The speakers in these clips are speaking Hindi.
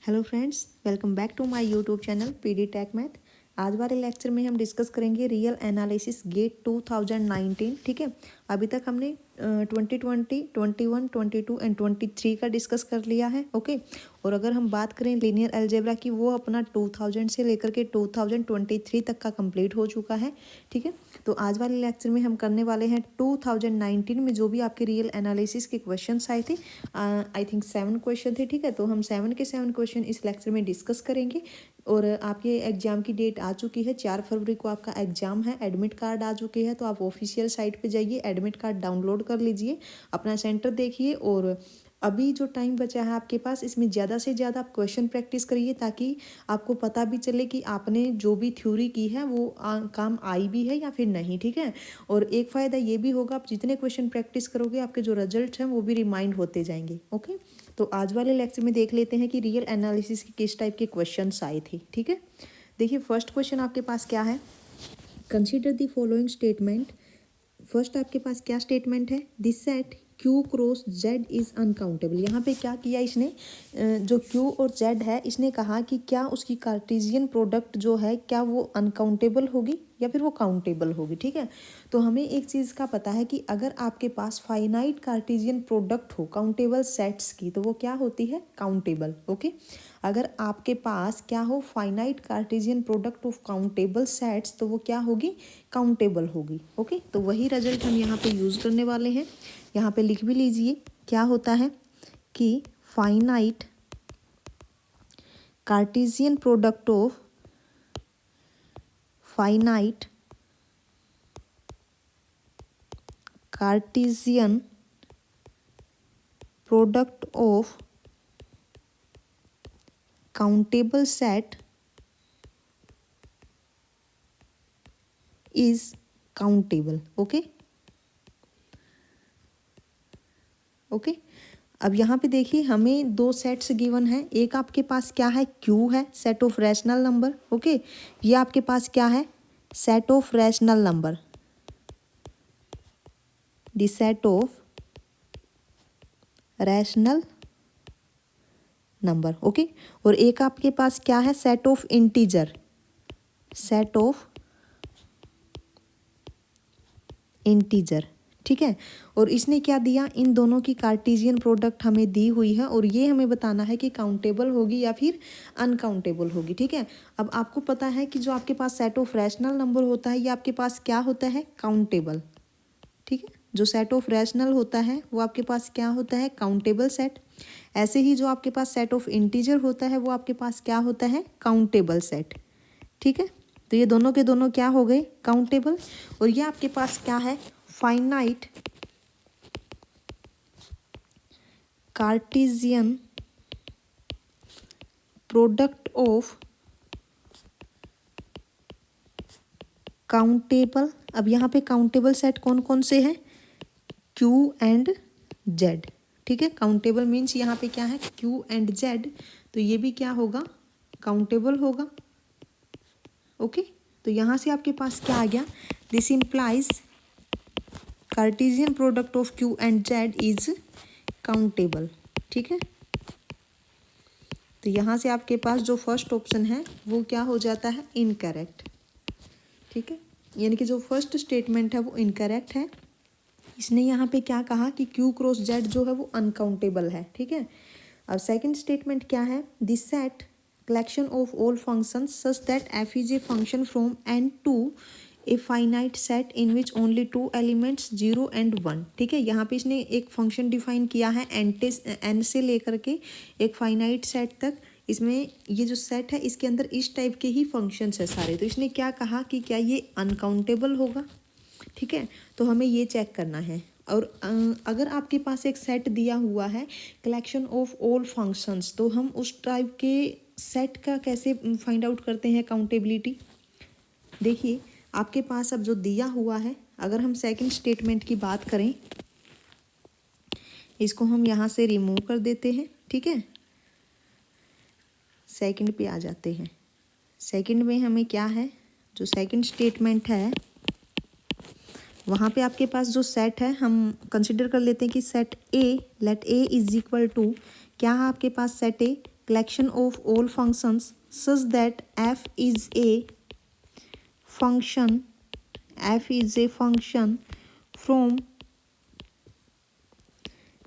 Hello friends, welcome back to my YouTube channel PD Tech Math. आज वाले लेक्चर में हम डिस्कस करेंगे रियल एनालिसिस गेट 2019। ठीक है, अभी तक हमने 2020, 21, 22 एंड 23 का डिस्कस कर लिया है। ओके, और अगर हम बात करें लीनियर अलजेब्रा की, वो अपना 2000 से लेकर के 2023 तक का कंप्लीट हो चुका है। ठीक है, तो आज वाले लेक्चर में हम करने वाले हैं 2019 में जो भी आपके रियल एनालिसिस के क्वेश्चंस आए थे। आई थिंक 7 क्वेश्चन थे। ठीक है, तो हम 7 के 7 क्वेश्चन इस लेक्चर में डिस्कस करेंगे। और आपके एग्जाम की डेट आ चुकी है, 4 फरवरी को आपका एग्जाम है। एडमिट कार्ड आ चुके हैं, तो आप ऑफिशियल साइट पे जाइए, एडमिट कार्ड डाउनलोड कर लीजिए, अपना सेंटर देखिए। और अभी जो टाइम बचा है आपके पास, इसमें ज़्यादा से ज़्यादा आप क्वेश्चन प्रैक्टिस करिए, ताकि आपको पता भी चले कि आपने जो भी थ्योरी की है वो काम आई भी है या फिर नहीं। ठीक है, और एक फ़ायदा ये भी होगा, आप जितने क्वेश्चन प्रैक्टिस करोगे आपके जो रिजल्ट हैं वो भी रिमाइंड होते जाएंगे। ओके, तो आज वाले लेक्चर में देख लेते हैं कि रियल एनालिसिस के किस टाइप के क्वेश्चंस आए थे। ठीक है, देखिए फर्स्ट क्वेश्चन आपके पास क्या है। Consider the following statement. First आपके पास क्या स्टेटमेंट है, this set Q cross Z is uncountable. यहाँ पे क्या किया इसने, जो Q और Z है, इसने कहा कि क्या उसकी कार्टेशियन प्रोडक्ट जो है क्या वो अनकाउंटेबल होगी या फिर वो काउंटेबल होगी। ठीक है, तो हमें एक चीज़ का पता है कि अगर आपके पास फाइनाइट कार्टेशियन प्रोडक्ट हो काउंटेबल सेट्स की, तो वो क्या होती है, काउंटेबल। ओके, अगर आपके पास क्या हो, finite Cartesian product of countable sets, तो वो क्या होगी, काउंटेबल होगी। ओके, तो वही रिजल्ट हम यहाँ पे यूज़ करने वाले हैं। यहाँ पे लिख भी लीजिए क्या होता है कि finite Cartesian product of finite Cartesian product of countable set is countable. Okay okay, अब यहाँ पे देखिए हमें दो सेट्स गिवन है। एक आपके पास क्या है, Q है, set of rational number. Okay, ये आपके पास क्या है, set of rational number, the set of rational number. Okay, और एक आपके पास क्या है, set of integer, set of integer. ठीक है, और इसने क्या दिया, इन दोनों की कार्टेशियन प्रोडक्ट हमें दी हुई है, और ये हमें बताना है कि काउंटेबल होगी या फिर अनकाउंटेबल होगी। ठीक है, अब आपको पता है कि जो आपके पास सेट ऑफ रैशनल नंबर होता है, ये आपके पास क्या होता है, काउंटेबल। ठीक है, जो सेट ऑफ रैशनल होता है वो आपके पास क्या होता है, काउंटेबल सेट। ऐसे ही जो आपके पास सेट ऑफ इंटीजर होता है वो आपके पास क्या होता है, काउंटेबल सेट। ठीक है, तो ये दोनों के दोनों क्या हो गए, काउंटेबल। और ये आपके पास क्या है, finite Cartesian product of countable. अब यहाँ पे काउंटेबल सेट कौन कौन से हैं, Q एंड Z। ठीक है, काउंटेबल मीन्स यहाँ पे क्या है, Q एंड Z, तो ये भी क्या होगा, काउंटेबल होगा। ओके, तो यहाँ से आपके पास क्या आ गया, this implies Cartesian product of Q and Z is countable. ठीक है, तो यहाँ से आपके पास जो फर्स्ट ऑप्शन है वो क्या हो जाता है, इनकरेक्ट। ठीक है, यानी कि जो फर्स्ट स्टेटमेंट है वो इनकरेक्ट है। इसने यहाँ पे क्या कहा कि Q क्रॉस Z जो है वो अनकाउंटेबल है। ठीक है, अब सेकंड स्टेटमेंट क्या है, this set collection of all functions such that f is a function from n to a finite set in which only 2 elements 0 and 1। ठीक है, यहाँ पे इसने एक फंक्शन डिफाइन किया है n से लेकर के एक फाइनाइट सेट तक। इसमें ये जो सेट है इसके अंदर इस टाइप के ही फंक्शंस है सारे। तो इसने क्या कहा कि क्या ये अनकाउंटेबल होगा। ठीक है, तो हमें ये चेक करना है। और अगर आपके पास एक सेट दिया हुआ है कलेक्शन ऑफ ऑल फंक्शंस, तो हम उस टाइप के सेट का कैसे फाइंड आउट करते हैं काउंटेबिलिटी। देखिए आपके पास अब जो दिया हुआ है, अगर हम सेकंड स्टेटमेंट की बात करें, इसको हम यहाँ से रिमूव कर देते हैं। ठीक है, सेकंड पे आ जाते हैं। सेकंड में हमें क्या है, जो सेकंड स्टेटमेंट है वहाँ पे आपके पास जो सेट है हम कंसिडर कर लेते हैं कि set A, let A is equal to क्या है आपके पास, set A collection of all functions such that f is a function from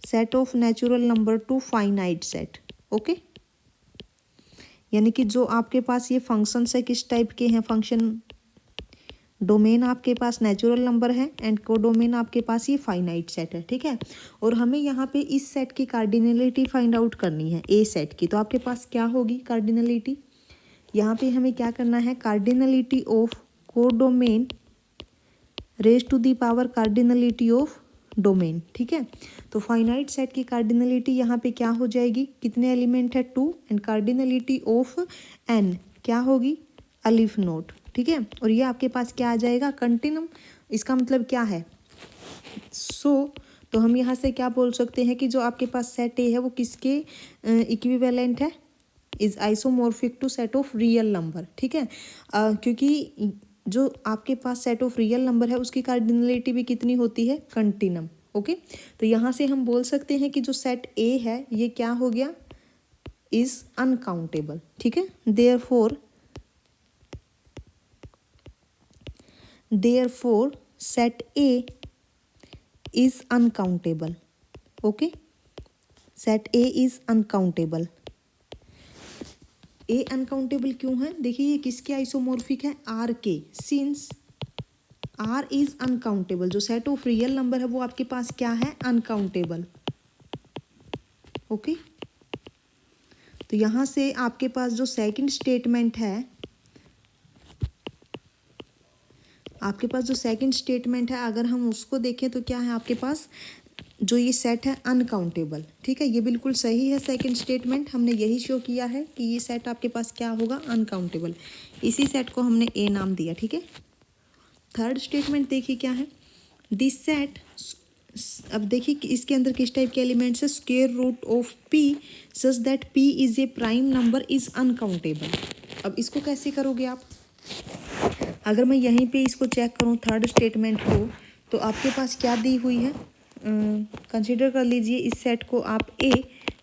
set of natural number to finite set. Okay, यानी कि जो आपके पास ये फंक्शंस है किस टाइप के हैं, फंक्शन डोमेन आपके पास नेचुरल नंबर है एंड कोडोमेन आपके पास ये फाइनाइट सेट है, ठीक है। और हमें यहाँ पे इस सेट की कार्डिनलिटी फाइंड आउट करनी है, ए सेट की। तो आपके पास क्या होगी कार्डिनलिटी, यहाँ पे हमें क्या करना है, cardinality of codomain raise to the power cardinality of domain, ठीक है। तो फाइनाइट सेट की कार्डिनलिटी यहाँ पे क्या हो जाएगी, कितने एलिमेंट है 2 एंड कार्डिनलिटी ऑफ एन क्या होगी, अलिफ नोट, ठीक है। और ये आपके पास क्या आ जाएगा, कंटिन्यूम। इसका मतलब क्या है, तो हम यहाँ से क्या बोल सकते हैं कि जो आपके पास सेट ए है वो किसके इक्विवेलेंट है, is isomorphic to set of real number, ठीक है। क्योंकि जो आपके पास सेट ऑफ रियल नंबर है उसकी कार्डिनलिटी भी कितनी होती है, कंटिन्यूम, ओके। तो यहाँ से हम बोल सकते हैं कि जो सेट ए है ये क्या हो गया, इज अनकाउंटेबल, ठीक है। Therefore set A is uncountable, okay, set A is uncountable। A uncountable क्यों है, देखिए ये किसके आइसोमॉर्फिक है, आर के। सिंस आर इज अनकाउंटेबल, जो सेट ऑफ रियल नंबर है वो आपके पास क्या है, अनकाउंटेबल, ओके। तो यहाँ से आपके पास जो सेकंड स्टेटमेंट है, आपके पास जो सेकंड स्टेटमेंट है अगर हम उसको देखें तो क्या है आपके पास, जो ये सेट है अनकाउंटेबल, ठीक है। ये बिल्कुल सही है सेकंड स्टेटमेंट, हमने यही शो किया है कि ये सेट आपके पास क्या होगा, अनकाउंटेबल। इसी सेट को हमने ए नाम दिया, ठीक है। थर्ड स्टेटमेंट देखिए क्या है, दिस सेट, अब देखिए कि इसके अंदर किस टाइप के एलिमेंट्स है, square root of p such that p is a prime number is uncountable. अब इसको कैसे करोगे आप, अगर मैं यहीं पे इसको चेक करूँ थर्ड स्टेटमेंट को, तो आपके पास क्या दी हुई है, कंसीडर कर लीजिए इस सेट को आप ए,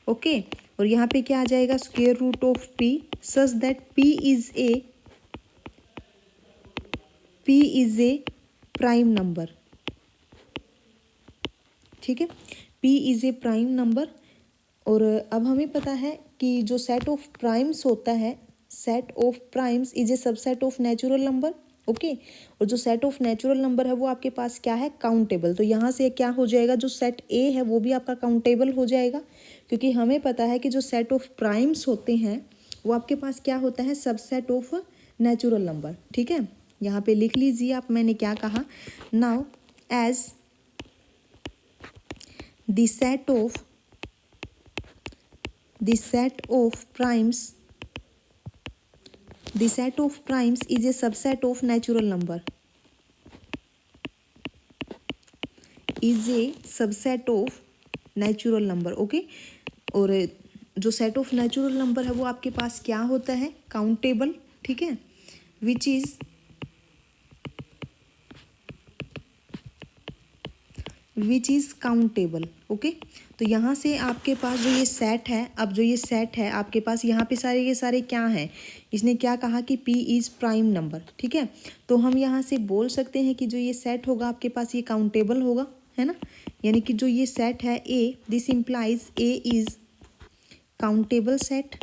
ओके। और यहाँ पे क्या आ जाएगा, square root of p such that p is a prime number, ठीक है, p is a prime number. और अब हमें पता है कि जो सेट ऑफ प्राइम्स होता है, set of primes is a subset of natural number, okay. और जो सेट ऑफ नेचुरल नंबर है वो आपके पास क्या है, काउंटेबल। तो यहाँ से क्या हो जाएगा, जो सेट ए है वो भी आपका काउंटेबल हो जाएगा, क्योंकि हमें पता है कि जो सेट ऑफ प्राइम्स होते हैं वो आपके पास क्या होता है, सबसेट ऑफ नेचुरल नंबर, ठीक है। यहाँ पे लिख लीजिए आप, मैंने क्या कहा, now as the set of primes is a subset of natural number, okay. और जो सेट ऑफ नेचुरल नंबर है वो आपके पास क्या होता है, काउंटेबल, ठीक है, विच इज काउंटेबल, ओके। तो यहाँ से आपके पास जो ये सेट है, अब जो ये सेट है आपके पास यहाँ पे सारे के सारे क्या हैं, इसने क्या कहा कि P इज़ प्राइम नंबर, ठीक है। तो हम यहाँ से बोल सकते हैं कि जो ये सेट होगा आपके पास ये काउंटेबल होगा, है ना। यानी कि जो ये सेट है A, this implies A is countable set,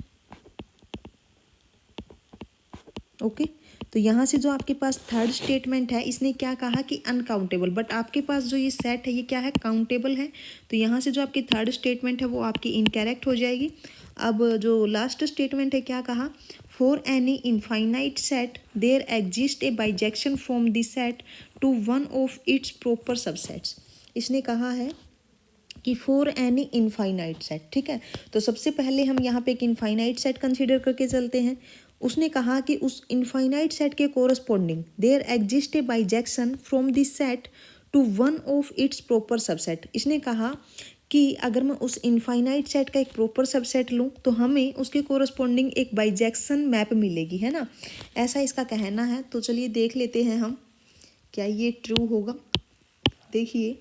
okay. तो यहाँ से जो आपके पास थर्ड स्टेटमेंट है इसने क्या कहा कि अनकाउंटेबल, बट आपके पास जो ये सेट है ये क्या है, काउंटेबल है। तो यहाँ से जो आपकी थर्ड स्टेटमेंट है वो आपकी इनकरेक्ट हो जाएगी। अब जो लास्ट स्टेटमेंट है क्या कहा, for any infinite set there exist a bijection from this set to one of its proper subsets. इसने कहा है कि फॉर एनी इनफाइनाइट सेट, ठीक है। तो सबसे पहले हम यहाँ पे एक इनफाइनाइट सेट कंसीडर करके चलते हैं। उसने कहा कि उस इनफाइनाइट सेट के corresponding there exist a bijection from this set to one of its proper subset. इसने कहा कि अगर मैं उस इनफाइनाइट सेट का एक प्रॉपर सबसेट लूँ तो हमें उसके कोरस्पॉन्डिंग एक बाइजेक्शन मैप मिलेगी, है ना, ऐसा इसका कहना है। तो चलिए देख लेते हैं हम क्या ये ट्रू होगा। देखिए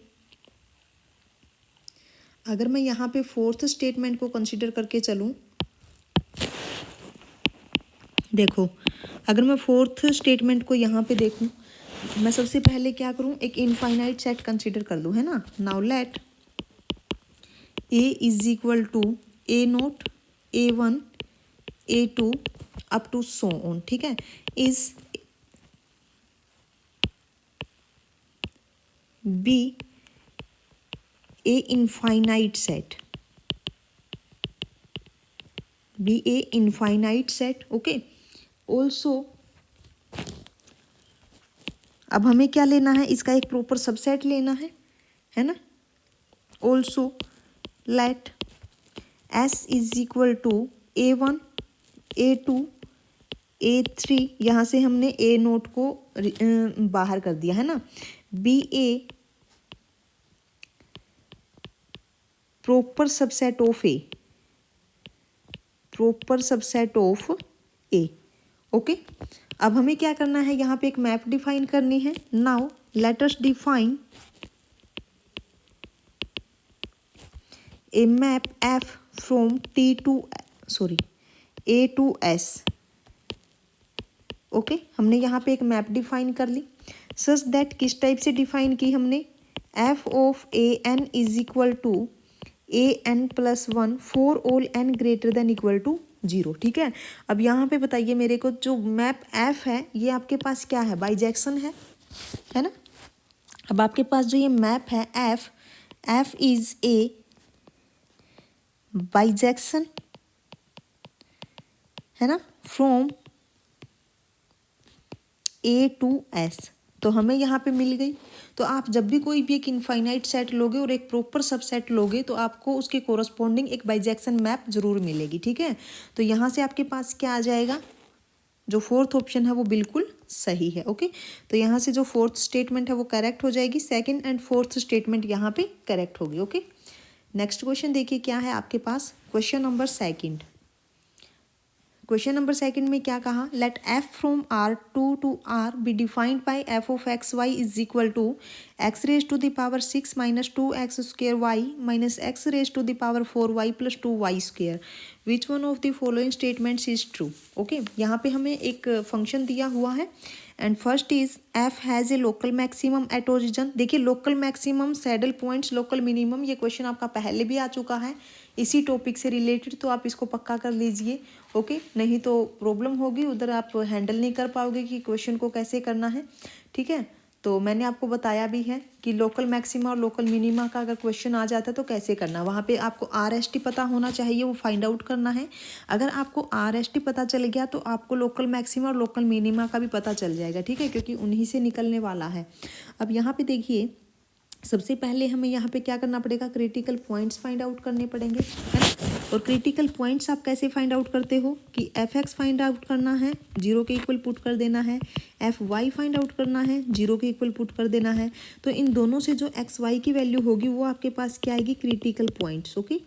अगर मैं यहाँ पे फोर्थ स्टेटमेंट को कंसीडर करके चलूँ देखो अगर मैं फोर्थ स्टेटमेंट को यहाँ पे देखूँ, मैं सबसे पहले क्या करूँ, एक इनफाइनाइट सेट कंसीडर कर लूँ, है ना। Now let A is equal to A naught, A1, A2 up to so on, ठीक है। Is B a infinite set, B a infinite set, okay. Also अब हमें क्या लेना है, इसका एक प्रॉपर सबसेट लेना है ना। Also let S is equal to A1, A2, A3, यहाँ से हमने ए नोट को बाहर कर दिया, है ना। B a proper subset of A, proper subset of A, okay. अब हमें क्या करना है, यहाँ पे एक मैप डिफाइन करनी है। Now let us define a map f from A to S, okay. हमने यहाँ पे एक मैप डिफाइन कर ली सच दैट, किस टाइप से डिफाइन की हमने, f of a n is equal to an+1 for all n greater than equal to 0, ठीक है। अब यहाँ पे बताइए मेरे को, जो मैप एफ है ये आपके पास क्या है, बाइजेक्शन है ना। अब आपके पास जो ये मैप है एफ इज ए बाइजेक्शन, है ना, फ्रॉम ए टू एस, तो हमें यहाँ पे मिल गई। तो आप जब भी कोई भी एक इनफाइनाइट सेट लोगे और एक प्रॉपर सबसेट लोगे तो आपको उसके कोरस्पॉन्डिंग एक बाइजेक्शन मैप जरूर मिलेगी, ठीक है। तो यहाँ से आपके पास क्या आ जाएगा, जो फोर्थ ऑप्शन है वो बिल्कुल सही है, ओके। तो यहाँ से जो फोर्थ स्टेटमेंट है वो करेक्ट हो जाएगी, सेकंड एंड फोर्थ स्टेटमेंट यहाँ पे करेक्ट होगी, ओके। नेक्स्ट क्वेश्चन देखिए क्या है आपके पास, question number second. Question number second में क्या कहा, let f from R2 to R be defined by f of x y is equal to x raise to the power 6 minus 2x square y minus x raise to the power 4y plus 2y square, which one of the following statements is true, okay. यहाँ पे हमें एक फंक्शन दिया हुआ है and first is F has a local maximum at origin. देखिए local maximum, saddle points, local minimum, ये क्वेश्चन आपका पहले भी आ चुका है इसी टॉपिक से रिलेटेड, तो आप इसको पक्का कर लीजिए, ओके। नहीं तो प्रॉब्लम होगी, उधर आप हैंडल नहीं कर पाओगे कि क्वेश्चन को कैसे करना है, ठीक है। तो मैंने आपको बताया भी है कि लोकल मैक्सिमा और लोकल मिनिमा का अगर क्वेश्चन आ जाता है तो कैसे करना, वहाँ पे आपको RST पता होना चाहिए, वो फाइंड आउट करना है। अगर आपको RST पता चल गया तो आपको लोकल मैक्सिमा और लोकल मिनिमा का भी पता चल जाएगा, ठीक है, क्योंकि उन्हीं से निकलने वाला है। अब यहाँ पे देखिए सबसे पहले हमें यहाँ पे क्या करना पड़ेगा, क्रिटिकल पॉइंट्स फाइंड आउट करने पड़ेंगे, है ना। और क्रिटिकल पॉइंट्स आप कैसे फाइंड आउट करते हो कि एफ एक्स फाइंड आउट करना है, 0 के इक्वल पुट कर देना है, एफ वाई फाइंड आउट करना है, 0 के इक्वल पुट कर देना है। तो इन दोनों से जो एक्स वाई की वैल्यू होगी वो आपके पास क्या आएगी, क्रिटिकल पॉइंट्स, ओके।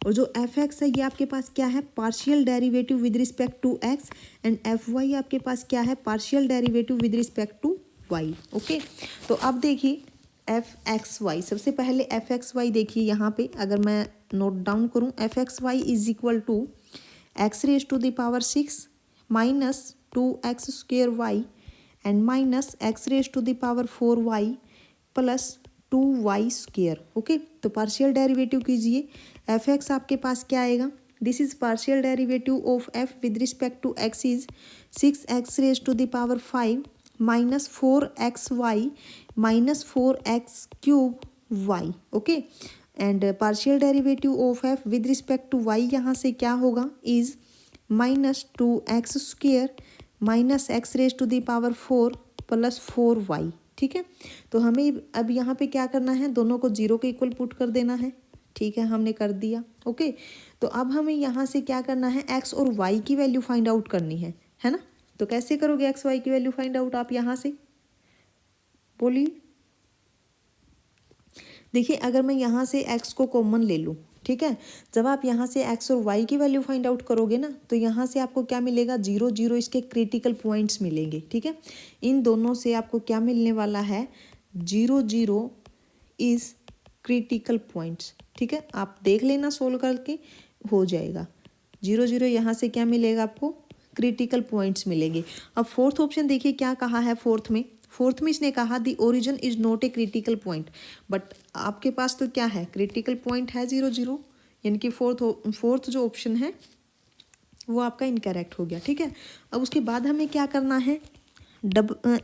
और जो एफ एक्स है ये आपके पास क्या है, partial derivative with respect to x, and f y आपके पास क्या है, partial derivative with respect to y, okay. तो अब देखिए एफ एक्स वाई, सबसे पहले एफ एक्स वाई देखिए यहाँ पे अगर मैं नोट डाउन करूँ, f x y is equal to x raise to the power 6 minus 2x square y and minus x raise to the power 4y plus 2y square, okay. तो पार्शियल डेरिवेटिव कीजिए, एफ एक्स आपके पास क्या आएगा, this is partial derivative of f with respect to x is 6x raise to the power 5 minus 4xy minus 4x cube y, okay. And partial derivative of f with respect to y यहाँ से क्या होगा, is minus 2x square minus x raise to the power 4 plus 4y, ठीक है। तो हमें अब यहाँ पे क्या करना है, दोनों को 0 के इक्वल पुट कर देना है, ठीक है, हमने कर दिया, ओके। तो अब हमें यहाँ से क्या करना है, x और y की वैल्यू फाइंड आउट करनी है ना। तो कैसे करोगे एक्स वाई की वैल्यू फाइंड आउट, आप यहाँ से बोलिए। देखिए अगर मैं यहाँ से एक्स को कॉमन ले लूँ, ठीक है, जब आप यहाँ से एक्स और वाई की वैल्यू फाइंड आउट करोगे ना तो यहाँ से आपको क्या मिलेगा, 0 0 इसके क्रिटिकल पॉइंट्स मिलेंगे, ठीक है। इन दोनों से आपको क्या मिलने वाला है, 0 0 इज क्रिटिकल पॉइंट्स, ठीक है। आप देख लेना सोल्व करके हो जाएगा, 0 0 यहाँ से क्या मिलेगा आपको, क्रिटिकल पॉइंट्स मिलेंगे। अब फोर्थ ऑप्शन देखिए क्या कहा है फोर्थ में इसने कहा the origin is not a critical point, but आपके पास तो क्या है, क्रिटिकल पॉइंट है 0 0, यानी कि फोर्थ जो ऑप्शन है वो आपका इनकरेक्ट हो गया। ठीक है, अब उसके बाद हमें क्या करना है,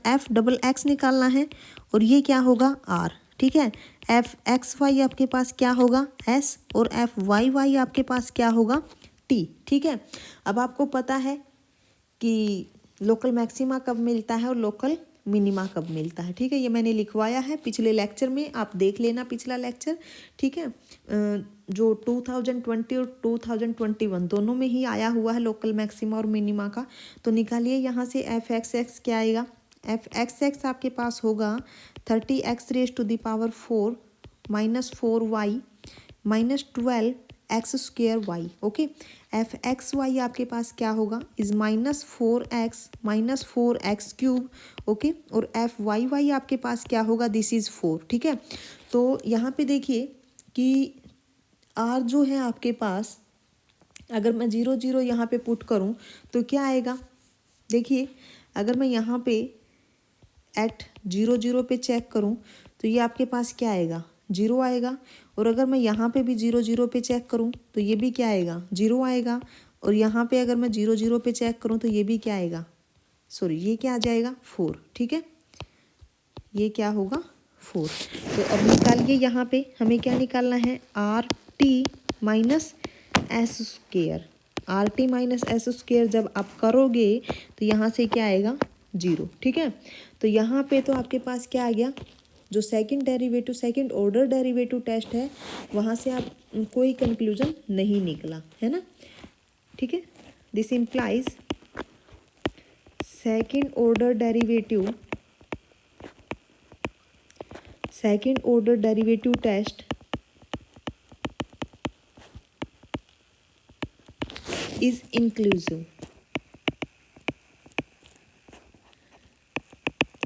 f XX निकालना है और ये क्या होगा r। ठीक है, fXY आपके पास क्या होगा s और FYY आपके पास क्या होगा t। ठीक है, अब आपको पता है कि लोकल मैक्सिमा कब मिलता है और लोकल मिनिमा कब मिलता है। ठीक है, ये मैंने लिखवाया है पिछले लेक्चर में, आप देख लेना पिछला लेक्चर। ठीक है, जो 2020 और 2021 दोनों में ही आया हुआ है लोकल मैक्सिमा और मिनिमा का। तो निकालिए यहाँ से fXX क्या आएगा, fXX आपके पास होगा 30x⁴ minus 4y minus 12x² okay. fXY आपके पास क्या होगा is -4x minus 4x³ okay, और FYY आपके पास क्या होगा, दिस इज 4। ठीक है, तो यहाँ पे देखिए कि R जो है आपके पास, अगर मैं 0 0 यहाँ पे पुट करूँ तो क्या आएगा, देखिए अगर मैं यहाँ पे एट 0 0 पे चेक करूँ तो ये आपके पास क्या आएगा, 0 आएगा। और अगर मैं यहाँ पे भी 0 0 पे चेक करूँ तो ये भी क्या आएगा, 0 आएगा। और यहाँ पे अगर मैं 0 0 पे चेक करूँ तो ये भी क्या आएगा, सॉरी ये क्या आ जाएगा 4। ठीक है, ये क्या होगा 4। तो अब निकालिए यहाँ पे हमें क्या निकालना है, RT minus S²। RT minus S² जब आप करोगे तो यहाँ से क्या आएगा 0। ठीक है, तो यहाँ पे तो आपके पास क्या आ गया, जो सेकंड ऑर्डर डेरिवेटिव टेस्ट है वहाँ से आप कोई कंक्लूजन नहीं निकला है ना। ठीक है, this implies second order derivative test is inclusive.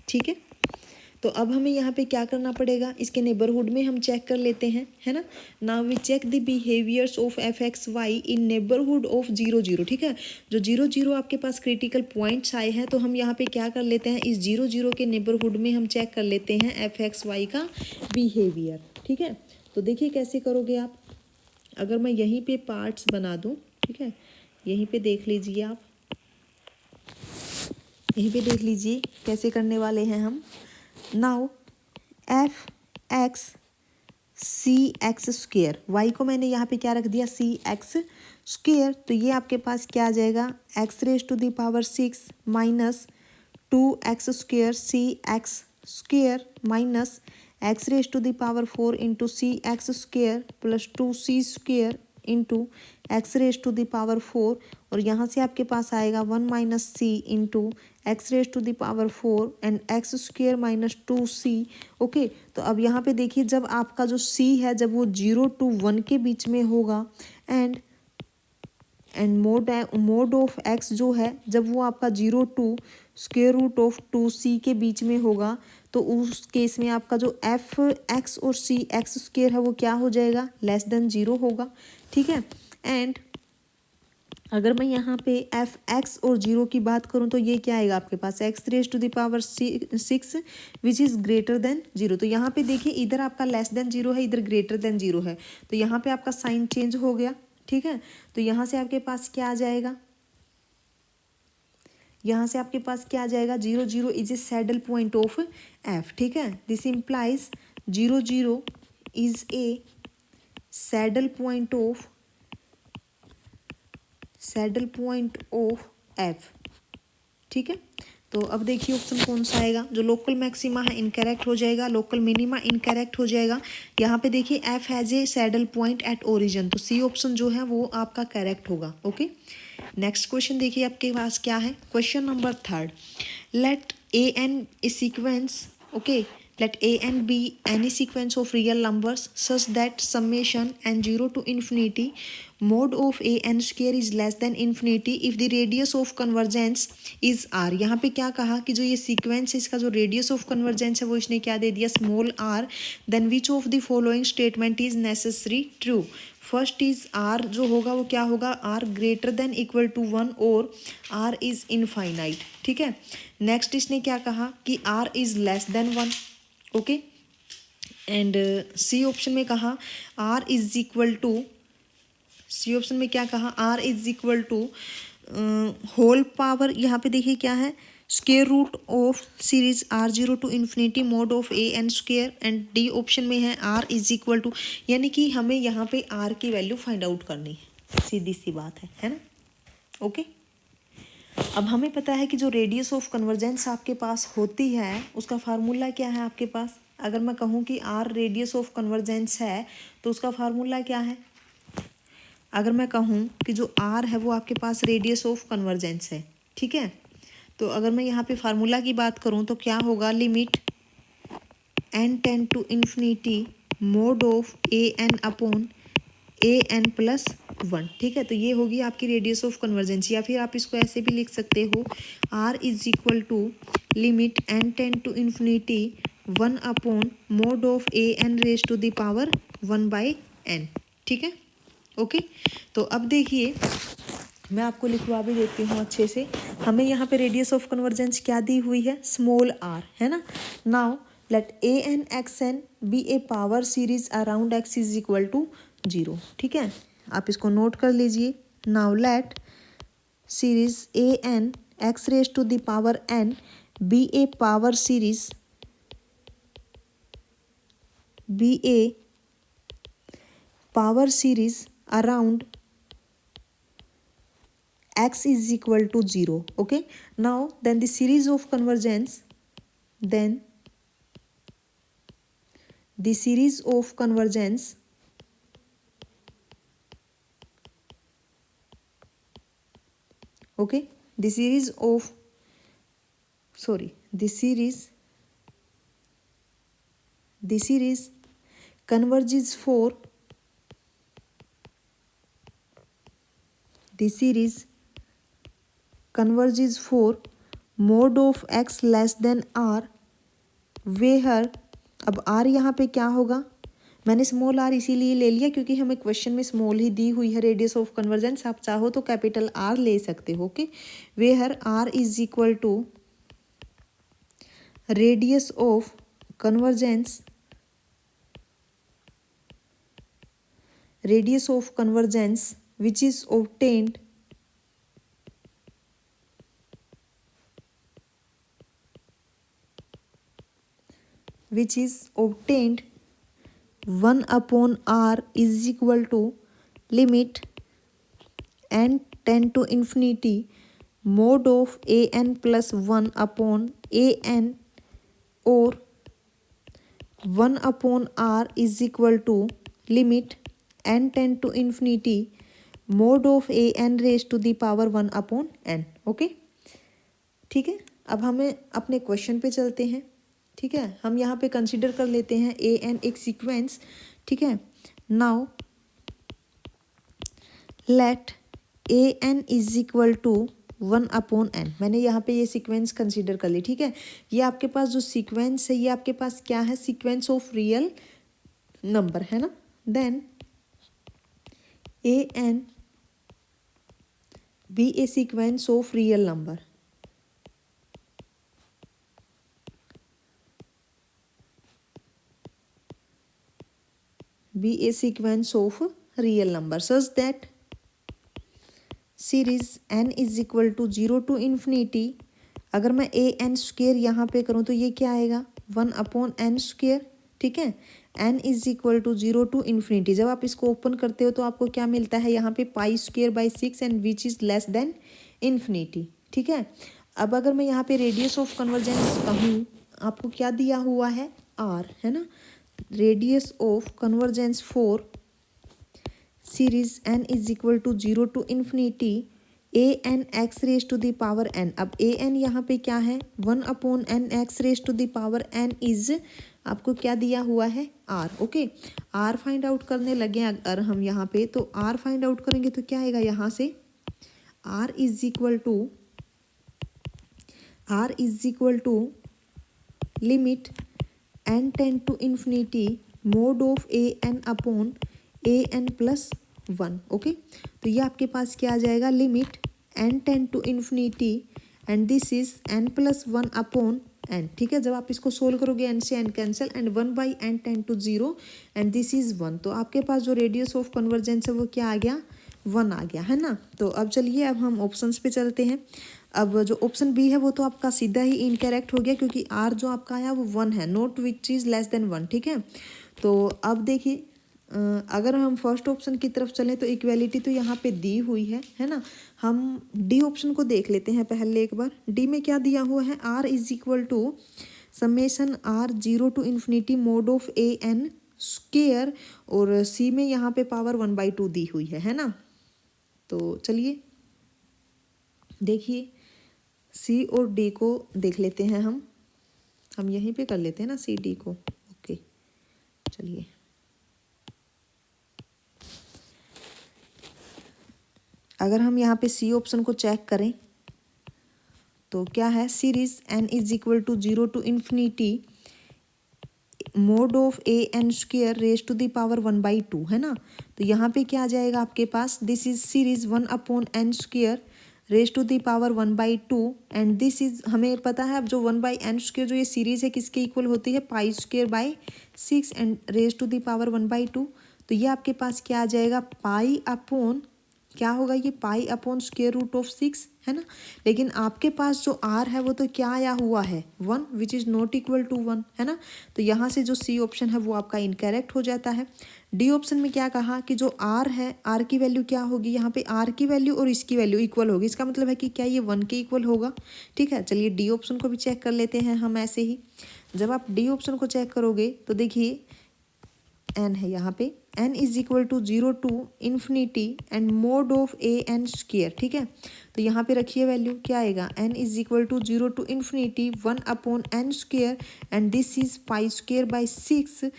ठीक है, तो अब हमें यहाँ पे क्या करना पड़ेगा, इसके नेबरहुड में हम चेक कर लेते हैं, है ना। Now we check the behaviours of fXY in neighbourhood of 0 0। ठीक है, जो 0 0 आपके पास क्रिटिकल पॉइंट्स आए हैं तो हम यहाँ पे क्या कर लेते हैं, इस 0 0 के नेबरहुड में हम चेक कर लेते हैं fXY का बिहेवियर। ठीक है, तो देखिए कैसे करोगे आप, अगर मैं यहीं पे पार्ट्स बना दूँ, ठीक है, यहीं पे देख लीजिए आप, यहीं पे देख लीजिए कैसे करने वाले हैं हम। नाउ fXCX², y को मैंने यहाँ पे क्या रख दिया CX², तो ये आपके पास क्या आ जाएगा x⁶ minus 2x² CX² minus x⁴ into CX² plus 2C² into x⁴, और यहाँ से आपके पास आएगा 1 minus C into x⁴ and x² minus 2C। Okay, तो अब यहाँ पे देखिए जब आपका जो C है जब वो 0 to 1 के बीच में होगा एंड मोड ऑफ x जो है जब वो आपका 0 to √2C के बीच में होगा, तो उस केस में आपका जो fx और CX² है वो क्या हो जाएगा, <0 होगा। ठीक है, एंड अगर मैं यहाँ पे fx और 0 की बात करूँ तो ये क्या आएगा आपके पास x⁶ which is greater than 0। तो यहाँ पे देखिए इधर आपका <0 है, इधर ग्रेटर देन 0 है, तो यहाँ पे आपका साइन चेंज हो गया। ठीक है, तो यहाँ से आपके पास क्या आ जाएगा, यहाँ से आपके पास क्या आ जाएगा 0 0 is a saddle point of f। ठीक है, this implies 0 0 is a saddle point of f। ठीक है, तो अब देखिए ऑप्शन कौन सा आएगा, जो लोकल मैक्सिमा है इनकरेक्ट हो जाएगा, लोकल मिनिमा इनकरेक्ट हो जाएगा। यहाँ पे देखिए f has a saddle point at origin, तो सी ऑप्शन जो है वो आपका करेक्ट होगा। ओके, नेक्स्ट क्वेश्चन देखिए आपके पास क्या है, question number 3, let an a sequence, okay, let an be any sequence of real numbers such that summation n0 to infinity mod of an² is less than infinity if the radius of convergence is r। यहाँ पे क्या कहा कि जो ये सीक्वेंस है इसका जो रेडियस ऑफ कन्वर्जेंस है वो इसने क्या दे दिया small r, then which of the following statement is necessary true. First is r जो होगा वो क्या होगा, r greater than equal to 1 और आर इज इनफाइनाइट, ठीक है। नेक्स्ट इसने क्या कहा कि r is less than 1, okay. And C option में कहा r is equal to, C option में क्या कहा, r is equal to whole power, यहाँ पे देखिए क्या है, square root of series r zero to infinity mod of a n square. And D option में है आर इज इक्वल टू, यानी कि हमें यहाँ पे आर की वैल्यू फाइंड आउट करनी है, सीधी सी बात है ना, ओके। अब हमें पता है कि जो रेडियस ऑफ कन्वर्जेंस आपके पास होती है उसका फार्मूला क्या है आपके पास। अगर मैं कहूँ कि आर रेडियस ऑफ कन्वर्जेंस है तो उसका फार्मूला क्या है। अगर मैं कहूँ कि जो आर है वो आपके पास रेडियस ऑफ कन्वर्जेंस है, ठीक है। तो अगर मैं यहाँ पे फार्मूला की बात करूँ तो क्या होगा, limit n tends to infinity mod of a n upon a n plus 1, ठीक है। तो ये होगी आपकी रेडियस ऑफ कन्वर्जेंस, या फिर आप इसको ऐसे भी लिख सकते हो, r is equal to limit n tends to infinity 1 upon mod of a n raise to the power 1/n, ठीक है, ओके। तो अब देखिए मैं आपको लिखवा भी देती हूँ अच्छे से। हमें यहाँ पे रेडियस ऑफ कन्वर्जेंस क्या दी हुई है, स्मॉल आर, है ना। Now let a n x n be a power series around x is equal to 0, ठीक है। आप इसको नोट कर लीजिए। Now let series a n x raise to the power n be a power series, be a power series around x is equal to 0, okay. Now then the series of convergence, then the series of convergence okay, the series of the series converges for the series converges for mod of x less than r, where अब r यहाँ पे क्या होगा, मैंने स्मॉल आर इसीलिए ले लिया क्योंकि हमें क्वेश्चन में स्मॉल ही दी हुई है रेडियस ऑफ कन्वर्जेंस। आप चाहो तो कैपिटल आर ले सकते हो, okay. Where r is equal to radius of convergence, radius of convergence which is obtained which is obtained 1 upon r is equal to limit n tend to infinity mod of a n plus 1 upon a n, or 1 upon r is equal to limit n tend to infinity mod of a n raised to the power 1 upon n, okay, ठीक है। अब हमें अपने क्वेश्चन पे चलते हैं, ठीक है। हम यहाँ पे कंसीडर कर लेते हैं ए एन एक सीक्वेंस, ठीक है। Now let a n is equal to 1 upon n, मैंने यहाँ पे ये सीक्वेंस कंसीडर कर ली, ठीक है। ये आपके पास जो सीक्वेंस है ये आपके पास क्या है, सीक्वेंस ऑफ रियल नंबर, है ना। Then a n be a sequence of real number, be a sequence of real number such that series n is equal to 0 to infinity। अगर मैं ए एन स्क्वेयर यहाँ पे करूँ तो ये क्या आएगा, 1 अपॉन एन स्क्वेयर, ठीक है। n is equal to 0 to infinity, जब आप इसको ओपन करते हो तो आपको क्या मिलता है यहाँ पे पाई square by 6 and which is less than infinity, ठीक है। अब अगर मैं यहाँ पे रेडियस ऑफ कन्वर्जेंस कहूँ, आपको क्या दिया हुआ है, r, है ना। Radius of convergence for series n is equal to 0 to infinity a n x raise to the power n। अब ए एन यहाँ पे क्या है, 1 upon n x raise to the power n is आपको क्या दिया हुआ है, r, okay. r find out करने लगे अगर हम यहाँ पे, तो r फाइंड आउट करेंगे तो क्या आएगा यहाँ से, r is equal to limit n tend to infinity mod of a n upon an+1। Okay, तो ये आपके पास क्या आ जाएगा, limit n tend to infinity and this is n+1 upon n। ठीक है, जब आप इसको सोल्व करोगे n से n cancel and 1/n tend to 0 and this is 1। तो आपके पास जो रेडियस ऑफ कन्वर्जेंस है वो क्या आ गया, 1 आ गया, है ना। तो अब चलिए अब हम ऑप्शंस पे चलते हैं। अब जो ऑप्शन बी है वो तो आपका सीधा ही इनकरेक्ट हो गया, क्योंकि आर जो आपका आया वो 1 है, not which is less than 1। ठीक है, तो अब देखिए अगर हम फर्स्ट ऑप्शन की तरफ चलें तो इक्वेलिटी तो यहाँ पे दी हुई है ना। हम डी ऑप्शन को देख लेते हैं पहले एक बार। डी में क्या दिया हुआ है, r is equal to summation r 0 to infinity mod of a n square, और सी में यहाँ पे पावर 1/2 दी हुई है ना। तो चलिए देखिए सी और डी को देख लेते हैं हम यहीं पे कर लेते हैं ना सी डी को। ओके, चलिए अगर हम यहाँ पे सी ऑप्शन को चेक करें तो क्या है, series n is equal to 0 to infinity mod of a n square raise to the power 1/2, है ना। तो यहाँ पे क्या आ जाएगा आपके पास, this is series 1/n square raise to the power 1/2 and this is, हमें पता है अब जो 1/n स्क्वेयर जो ये सीरीज है किसके इक्वल होती है, π²/6 and raise to the power 1/2। तो ये आपके पास क्या आ जाएगा, पाई अपॉन क्या होगा, ये π/√6, है ना। लेकिन आपके पास जो r है वो तो क्या आया हुआ है, 1 which is not equal to 1, है ना। तो यहाँ से जो सी ऑप्शन है वो आपका इनकरेक्ट हो जाता है। डी ऑप्शन में क्या कहा कि जो r है, r की वैल्यू क्या होगी, यहाँ पे r की वैल्यू और इसकी वैल्यू इक्वल होगी। इसका मतलब है कि क्या ये 1 के इक्वल होगा। ठीक है, चलिए डी ऑप्शन को भी चेक कर लेते हैं हम ऐसे ही। जब आप डी ऑप्शन को चेक करोगे तो देखिए n है यहाँ पे, n is equal to 0 to infinity and mod of a n square. ठीक है, तो यहाँ पे रखिए वैल्यू क्या आएगा, n is equal to 0 to infinity 1/n square and this is π²/6।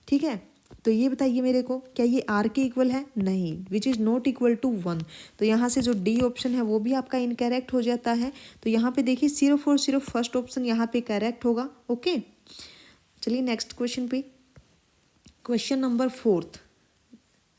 ठीक है, तो ये बताइए मेरे को, क्या ये r के इक्वल है, नहीं, which is not equal to 1। तो यहाँ से जो डी ऑप्शन है वो भी आपका इनकरेक्ट हो जाता है। तो यहाँ पे देखिए सिर्फ और सिर्फ फर्स्ट ऑप्शन यहाँ पे करेक्ट होगा। ओके, चलिए नेक्स्ट क्वेश्चन पे, क्वेश्चन नंबर 4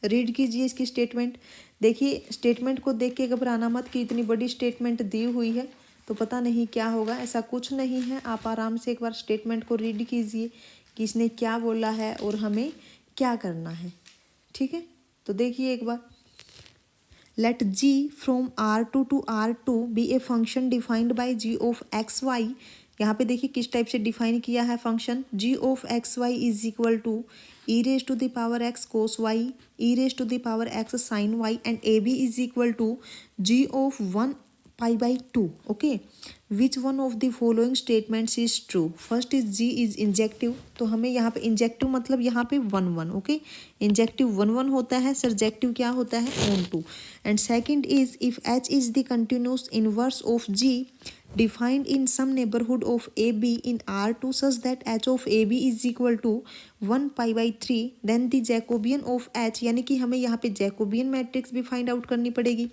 रीड कीजिए इसकी स्टेटमेंट। देखिए स्टेटमेंट को देख के घबराना मत कि इतनी बड़ी स्टेटमेंट दी हुई है तो पता नहीं क्या होगा, ऐसा कुछ नहीं है। आप आराम से एक बार स्टेटमेंट को रीड कीजिए कि इसने क्या बोला है और हमें क्या करना है। ठीक है, तो देखिए एक बार, let g from R2 to R2 be a function defined by g of x y. यहाँ पे देखिए किस टाइप से डिफाइन किया है function, g of x y is equal to e raise to the power x cos y, e raise to the power x sin y and A B is equal to g of 1π/2। Okay, which one of the following statements is true. First is g is injective, तो हमें यहाँ पे इंजेक्टिव मतलब यहाँ पे 1 ओके, इंजेक्टिव 1 होता है, सर्जेक्टिव क्या होता है onto. And second is if h is the continuous inverse of g defined in some neighborhood of AB in R2 such that h of AB is equal to 1π/3 then the Jacobian of h, यानी कि हमें यहाँ पे जैकोबियन मैट्रिक्स भी फाइंड आउट करनी पड़ेगी।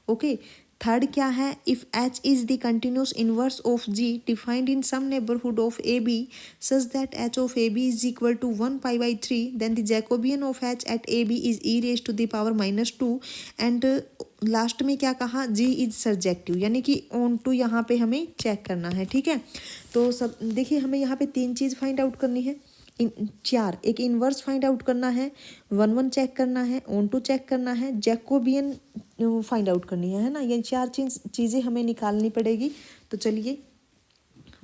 ओके, थर्ड क्या है, if h is the continuous inverse of g defined in some neighborhood of AB such that h of AB is equal to 1π/3 then the Jacobian of h at AB is e raised to the power -2 and last में क्या कहा, g इज सर्जेक्टिव, यानी कि ऑन टू यहाँ पे हमें चेक करना है। ठीक है, तो सब देखिए हमें यहाँ पे 3 चीज़ फाइंड आउट करनी है, 4, एक इन्वर्स फाइंड आउट करना है, 1 चेक करना है, ऑन टू चेक करना है, जैकोबियन फाइंड आउट करनी है ना। ये 4 चीज़ें हमें निकालनी पड़ेगी। तो चलिए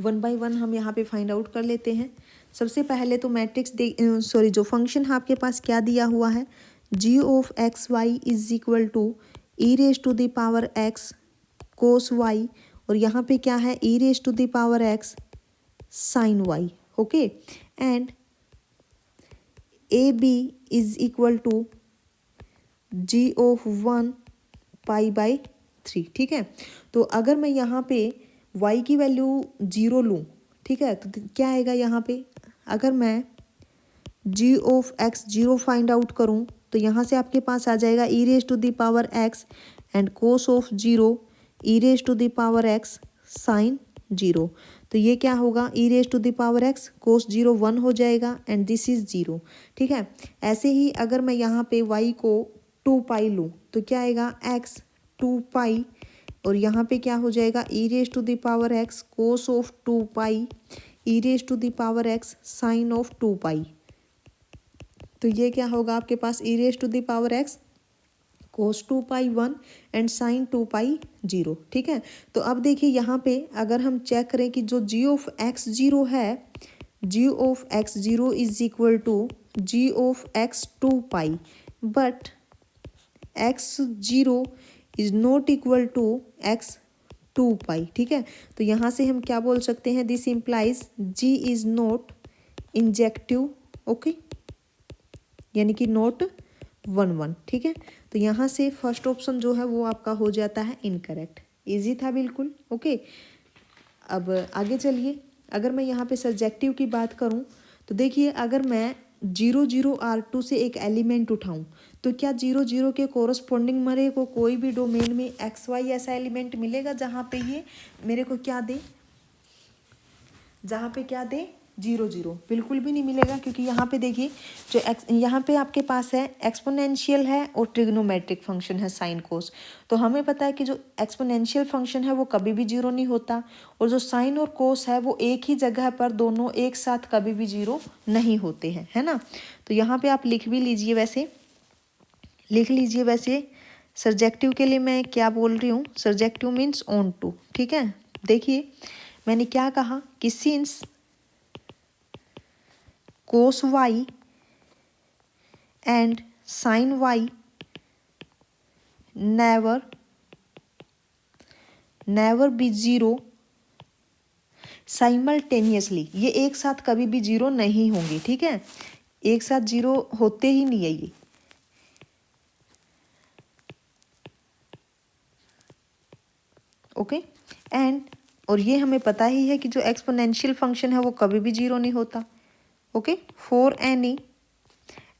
1 बाय 1 हम यहाँ पे फाइंड आउट कर लेते हैं। सबसे पहले तो मैट्रिक्स जो फंक्शन है आपके पास क्या दिया हुआ है, g of x y is equal to e raise to the power x cos y, और यहाँ पे क्या है, e raise to the power x sin y। Okay, and A B is equal to g of 1π/3। ठीक है, तो अगर मैं यहाँ पे y की वैल्यू 0 लूँ, ठीक है, तो क्या आएगा यहाँ पे, अगर मैं g of x 0 find out करूँ तो यहाँ से आपके पास आ जाएगा e raise to the power x and cos of 0 e raise to the power x sin zero. तो ये क्या होगा, e raise to the power x cos zero 1 हो जाएगा एंड दिस इज जीरो। ठीक है, ऐसे ही अगर मैं यहाँ पे y को 2 पाई लूँ तो क्या आएगा, x 2 पाई, और यहाँ पे क्या हो जाएगा, e raise to the power x cos of 2 pi, e raise to the power x sine of 2 pi. तो ये क्या होगा आपके पास, ई raise to the power x cos 2 pi 1 and sine 2 pi 0। ठीक है, तो अब देखिए यहाँ पे अगर हम चेक करें कि जो जी ऑफ एक्स जीरो है, जी of x zero is equal to g of x 2 pi, but x zero is not equal to x 2 pi. ठीक है, तो यहाँ से हम क्या बोल सकते हैं, this implies g is not injective. Okay, यानी कि नॉट 1 1। ठीक है, तो यहाँ से फर्स्ट ऑप्शन जो है वो आपका हो जाता है इनकरेक्ट। इजी था बिल्कुल। ओके, अब आगे चलिए, अगर मैं यहाँ पे सब्जेक्टिव की बात करूँ तो देखिए, अगर मैं 0 0 R2 से एक एलिमेंट उठाऊं तो क्या 0 0 के कोरस्पॉन्डिंग मेरे को कोई भी डोमेन में XY ऐसा एलिमेंट मिलेगा जहाँ पे ये मेरे को क्या दे, जहाँ पे क्या दे 0 0? बिल्कुल भी नहीं मिलेगा, क्योंकि यहाँ पे देखिए जो यहाँ पे आपके पास है एक्सपोनेंशियल है और ट्रिग्नोमेट्रिक फंक्शन है साइन कोस। तो हमें पता है कि जो एक्सपोनेंशियल फंक्शन है वो कभी भी 0 नहीं होता, और जो साइन और कोस है वो एक ही जगह पर दोनों एक साथ कभी भी 0 नहीं होते हैं, है ना। तो यहाँ पे आप लिख भी लीजिए, वैसे लिख लीजिए। वैसे सब्जेक्टिव के लिए मैं क्या बोल रही हूँ, सब्जेक्टिव मीन्स ऑन टू। ठीक है, देखिए मैंने क्या कहा कि since cos y and sin y never be 0 simultaneously, ये एक साथ कभी भी 0 नहीं होंगे। ठीक है, एक साथ 0 होते ही नहीं है ये। ओके, एंड और ये हमें पता ही है कि जो एक्सपोनेंशियल फंक्शन है वो कभी भी 0 नहीं होता। Okay, for any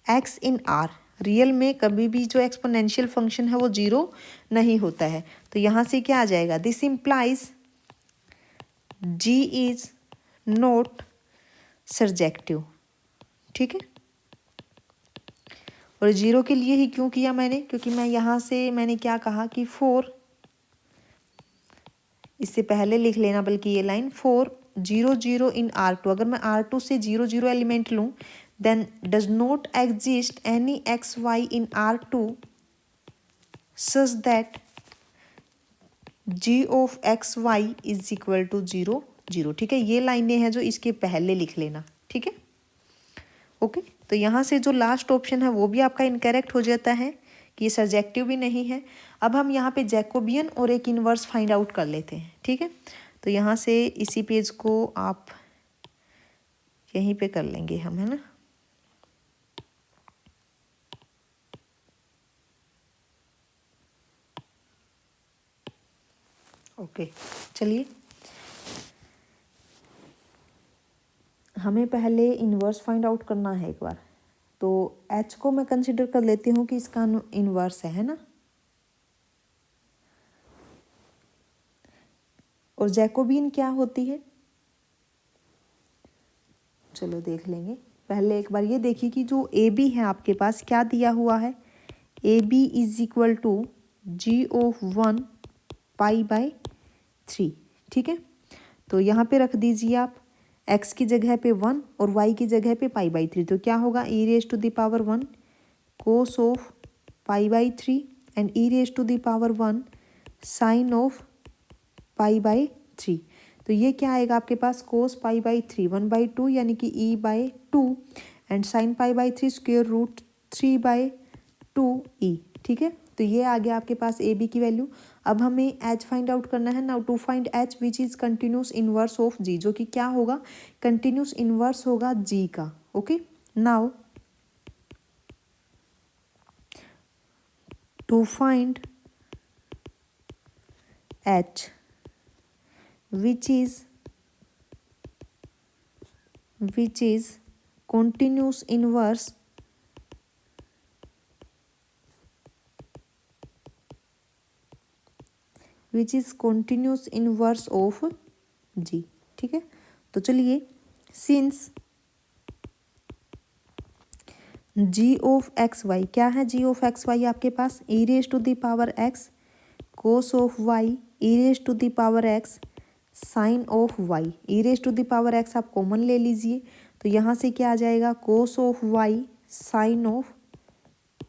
x in are, real में कभी भी जो एक्सपोनेंशियल फंक्शन है वो 0 नहीं होता है। तो यहाँ से क्या आ जाएगा, this implies g is not surjective. ठीक है, और 0 के लिए ही क्यों किया मैंने, क्योंकि मैं यहाँ से मैंने क्या कहा कि फोर, इससे पहले लिख लेना बल्कि ये लाइन, 4 0 0 इन R2, अगर मैं R2 से 0 0 एलिमेंट लूँ then does not exist any xy in R2 such that g of xy is equal to 0 0। ठीक है, ये लाइनें हैं जो इसके पहले लिख लेना। ठीक है, ओके, तो यहाँ से जो लास्ट ऑप्शन है वो भी आपका इनकरेक्ट हो जाता है कि ये सब्जेक्टिव भी नहीं है। अब हम यहाँ पे जैकोबियन और एक इन्वर्स फाइंड आउट कर लेते हैं। ठीक है, तो यहाँ से इसी पेज को आप यहीं पे कर लेंगे हम, है ना। ओके, चलिए हमें पहले इन्वर्स फाइंड आउट करना है एक बार। तो एच को मैं कंसिडर कर लेती हूँ कि इसका इन्वर्स है ना। और जैकोबियन क्या होती है, चलो देख लेंगे। पहले एक बार ये देखिए कि जो ए बी है आपके पास क्या दिया हुआ है, a B is equal to g of 1 pi by 3। ठीक है, तो यहाँ पे रख दीजिए आप x की जगह पे 1 और y की जगह पे पाई बाई 3। तो क्या होगा, e raise to the power 1 cos of pi by 3 and e raise to the power 1 sine of pi by 3। तो ये क्या आएगा आपके पास, कोस पाई बाई 3 1/2 यानी कि e by 2 and sine pi by 3 square root 3/2 e. ठीक है, तो ये आ गया आपके पास ए बी की वैल्यू। अब हमें एच फाइंड आउट करना है। Now to find H which is continuous inverse of G, जो कि क्या होगा, कंटिन्यूस इनवर्स होगा जी का। Okay, now to find H which is continuous inverse of G, ठीक है। तो चलिए, since G of x Y, क्या है जी ऑफ एक्स वाई आपके पास? ई raise to the power x cos of Y E raise to the power x sine of Y. E raise to the power x आप कॉमन ले लीजिए, तो यहाँ से क्या आ जाएगा? Cos of y sine of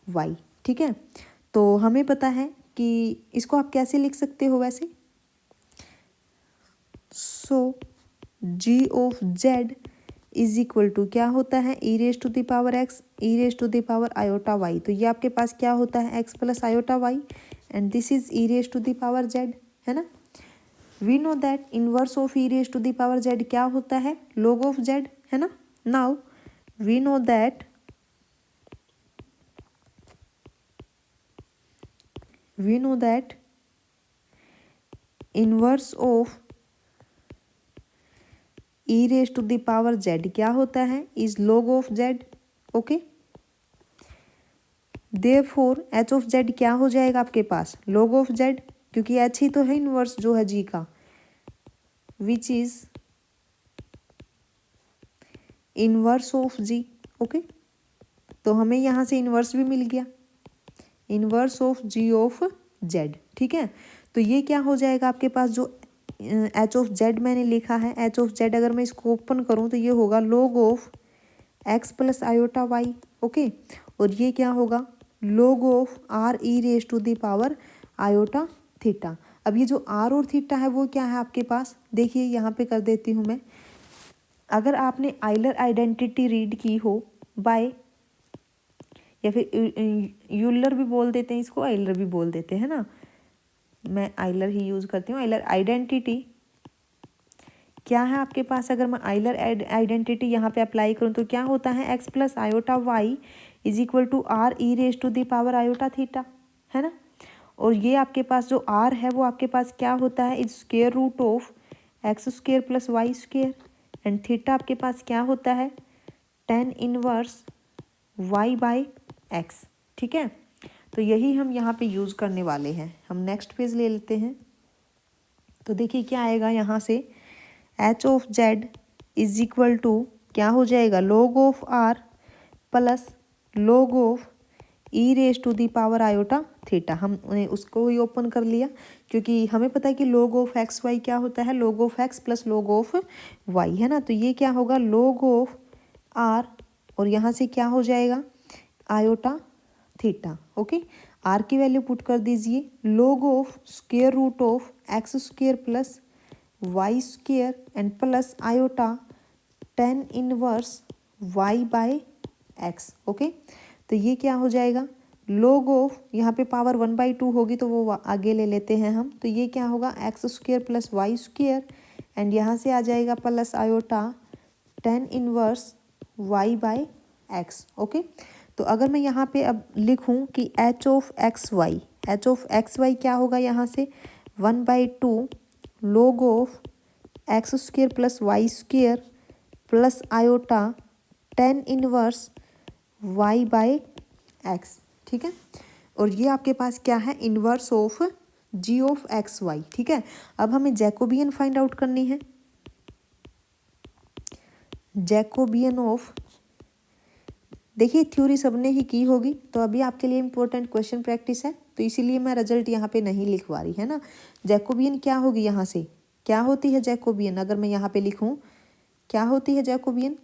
y, ठीक है। तो हमें पता है कि इसको आप कैसे लिख सकते हो वैसे? So g of z is equal to क्या होता है? E raise to the power x e raise to the power iota y. तो ये आपके पास क्या होता है? X plus iota y, and this is e raise to the power z, है ना। We know that inverse of e raise to the power z क्या होता है? लॉग ऑफ जेड, है ना। Now we know that inverse of e raise to the power z क्या होता है? Is log of Z, okay. Therefore H of Z क्या हो जाएगा आपके पास? लॉग ऑफ जेड, क्योंकि एच ही तो है इनवर्स जो है जी का, which is inverse of ji, okay. तो हमें यहाँ से इनवर्स भी मिल गया, inverse of g of Z, ठीक है। तो ये क्या हो जाएगा आपके पास? जो एच ऑफ जेड मैंने लिखा है, एच ऑफ जेड अगर मैं इसको ओपन करूँ तो ये होगा log of x plus iota y, okay. और ये क्या होगा? Log of r e raise to the power iota theta. अब ये जो आर और थीटा है वो क्या है आपके पास? देखिए यहाँ पे कर देती हूँ मैं। अगर आपने आइलर आइडेंटिटी रीड की हो बाय, या फिर यूलर भी बोल देते हैं इसको, आइलर भी बोल देते हैं ना, मैं आइलर ही यूज़ करती हूँ। आइलर आइडेंटिटी क्या है आपके पास? अगर मैं आइलर आइडेंटिटी यहाँ पे अप्लाई करूँ तो क्या होता है? X plus iota y is equal to r e raise to the power iota theta, है ना। और ये आपके पास जो आर है वो आपके पास क्या होता है? Is square root of x square plus y square, and theta आपके पास क्या होता है? Tan inverse y by x, ठीक है। तो यही हम यहाँ पे यूज़ करने वाले हैं। हम नेक्स्ट पेज ले लेते हैं। तो देखिए क्या आएगा यहाँ से? H of z is equal to क्या हो जाएगा? Log of r plus log of e raise to the power iota theta. हमने उसको ही ओपन कर लिया, क्योंकि हमें पता है कि लॉग ऑफ एक्स वाई क्या होता है? Log of x plus log of y, है ना। तो ये क्या होगा? लॉग ऑफ आर, और यहाँ से क्या हो जाएगा? Iota theta, okay. आर की वैल्यू पुट कर दीजिए, log of square root of x square plus y square and plus iota tan inverse y by x, okay. तो ये क्या हो जाएगा? लॉग ऑफ, यहाँ पे पावर 1/2 होगी तो वो आगे ले लेते हैं हम। तो ये क्या होगा? X square plus y square, and यहाँ से आ जाएगा plus iota tan inverse y by x, okay. तो अगर मैं यहाँ पे अब लिखूँ कि एच ऑफ एक्स वाई क्या होगा? यहाँ से 1/2 log of x square plus y square plus iota tan inverse y by x, ठीक है। और ये आपके पास क्या है? Inverse of g of x y, ठीक है। अब हमें जैकोबियन फाइंड आउट करनी है। जैकोबियन ऑफ, देखिए थ्योरी सबने ही की होगी, तो अभी आपके लिए इंपॉर्टेंट क्वेश्चन प्रैक्टिस है, तो इसीलिए मैं रिजल्ट यहाँ पे नहीं लिखवा रही, है ना। जैकोबियन क्या होगी? यहाँ से क्या होती है जैकोबियन? अगर मैं यहाँ पे लिखूँ क्या होती है जैकोबियन?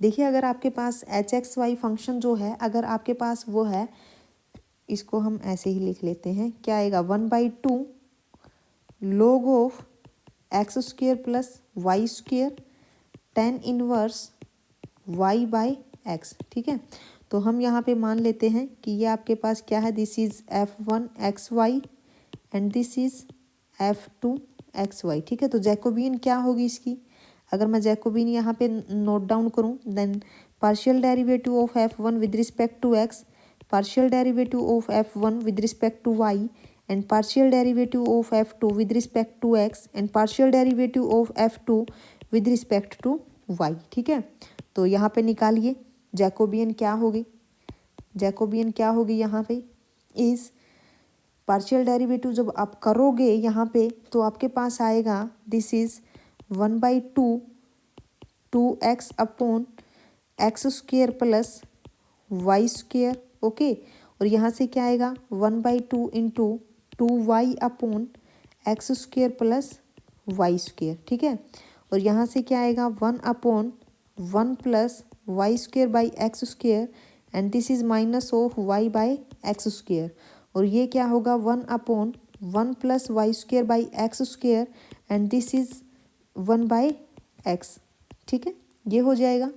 देखिए अगर आपके पास एच एक्स वाई फंक्शन जो है, अगर आपके पास वो है, इसको हम ऐसे ही लिख लेते हैं। क्या आएगा? 1/2 log of x square plus y square tan inverse y by x, ठीक है। तो हम यहाँ पे मान लेते हैं कि ये आपके पास क्या है? This is f1 x y and this is f2 x y, ठीक है। तो जैकोबियन क्या होगी इसकी? अगर मैं जैकोबियन यहाँ पे नोट डाउन करूँ, then partial derivative of f1 with respect to x, partial derivative of f1 with respect to y, and partial derivative of f2 with respect to x, and partial derivative of f2 with respect to y, ठीक है। तो यहाँ पे निकालिए जैकोबियन क्या होगी? जैकोबियन क्या होगी यहाँ पे? इज पार्शियल डेरिवेटिव जब आप करोगे यहाँ पे तो आपके पास आएगा this is 1/2 2x upon x square plus y square. Okay, और यहाँ से क्या आएगा 1/2 into 2y upon x square plus y square. ठीक है, और यहाँ से क्या आएगा 1/1 plus y square by x square and this is minus of y by x square. और ये क्या होगा 1/1 plus y square by x square and this is 1/x। ठीक है, ये हो जाएगा।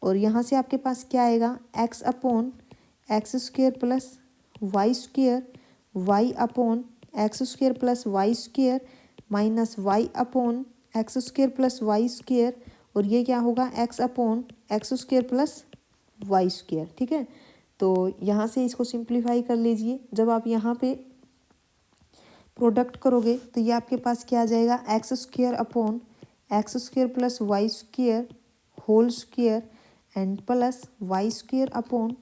और यहाँ से आपके पास क्या आएगा x upon x square plus y square y upon x square plus y square minus y upon x square plus y square. और ये क्या होगा x upon x square plus y square. ठीक है, तो यहाँ से इसको सिंप्लीफाई कर लीजिए। जब आप यहाँ पे प्रोडक्ट करोगे तो ये आपके पास क्या आ जाएगा x square upon x square plus y square whole square and plus y square upon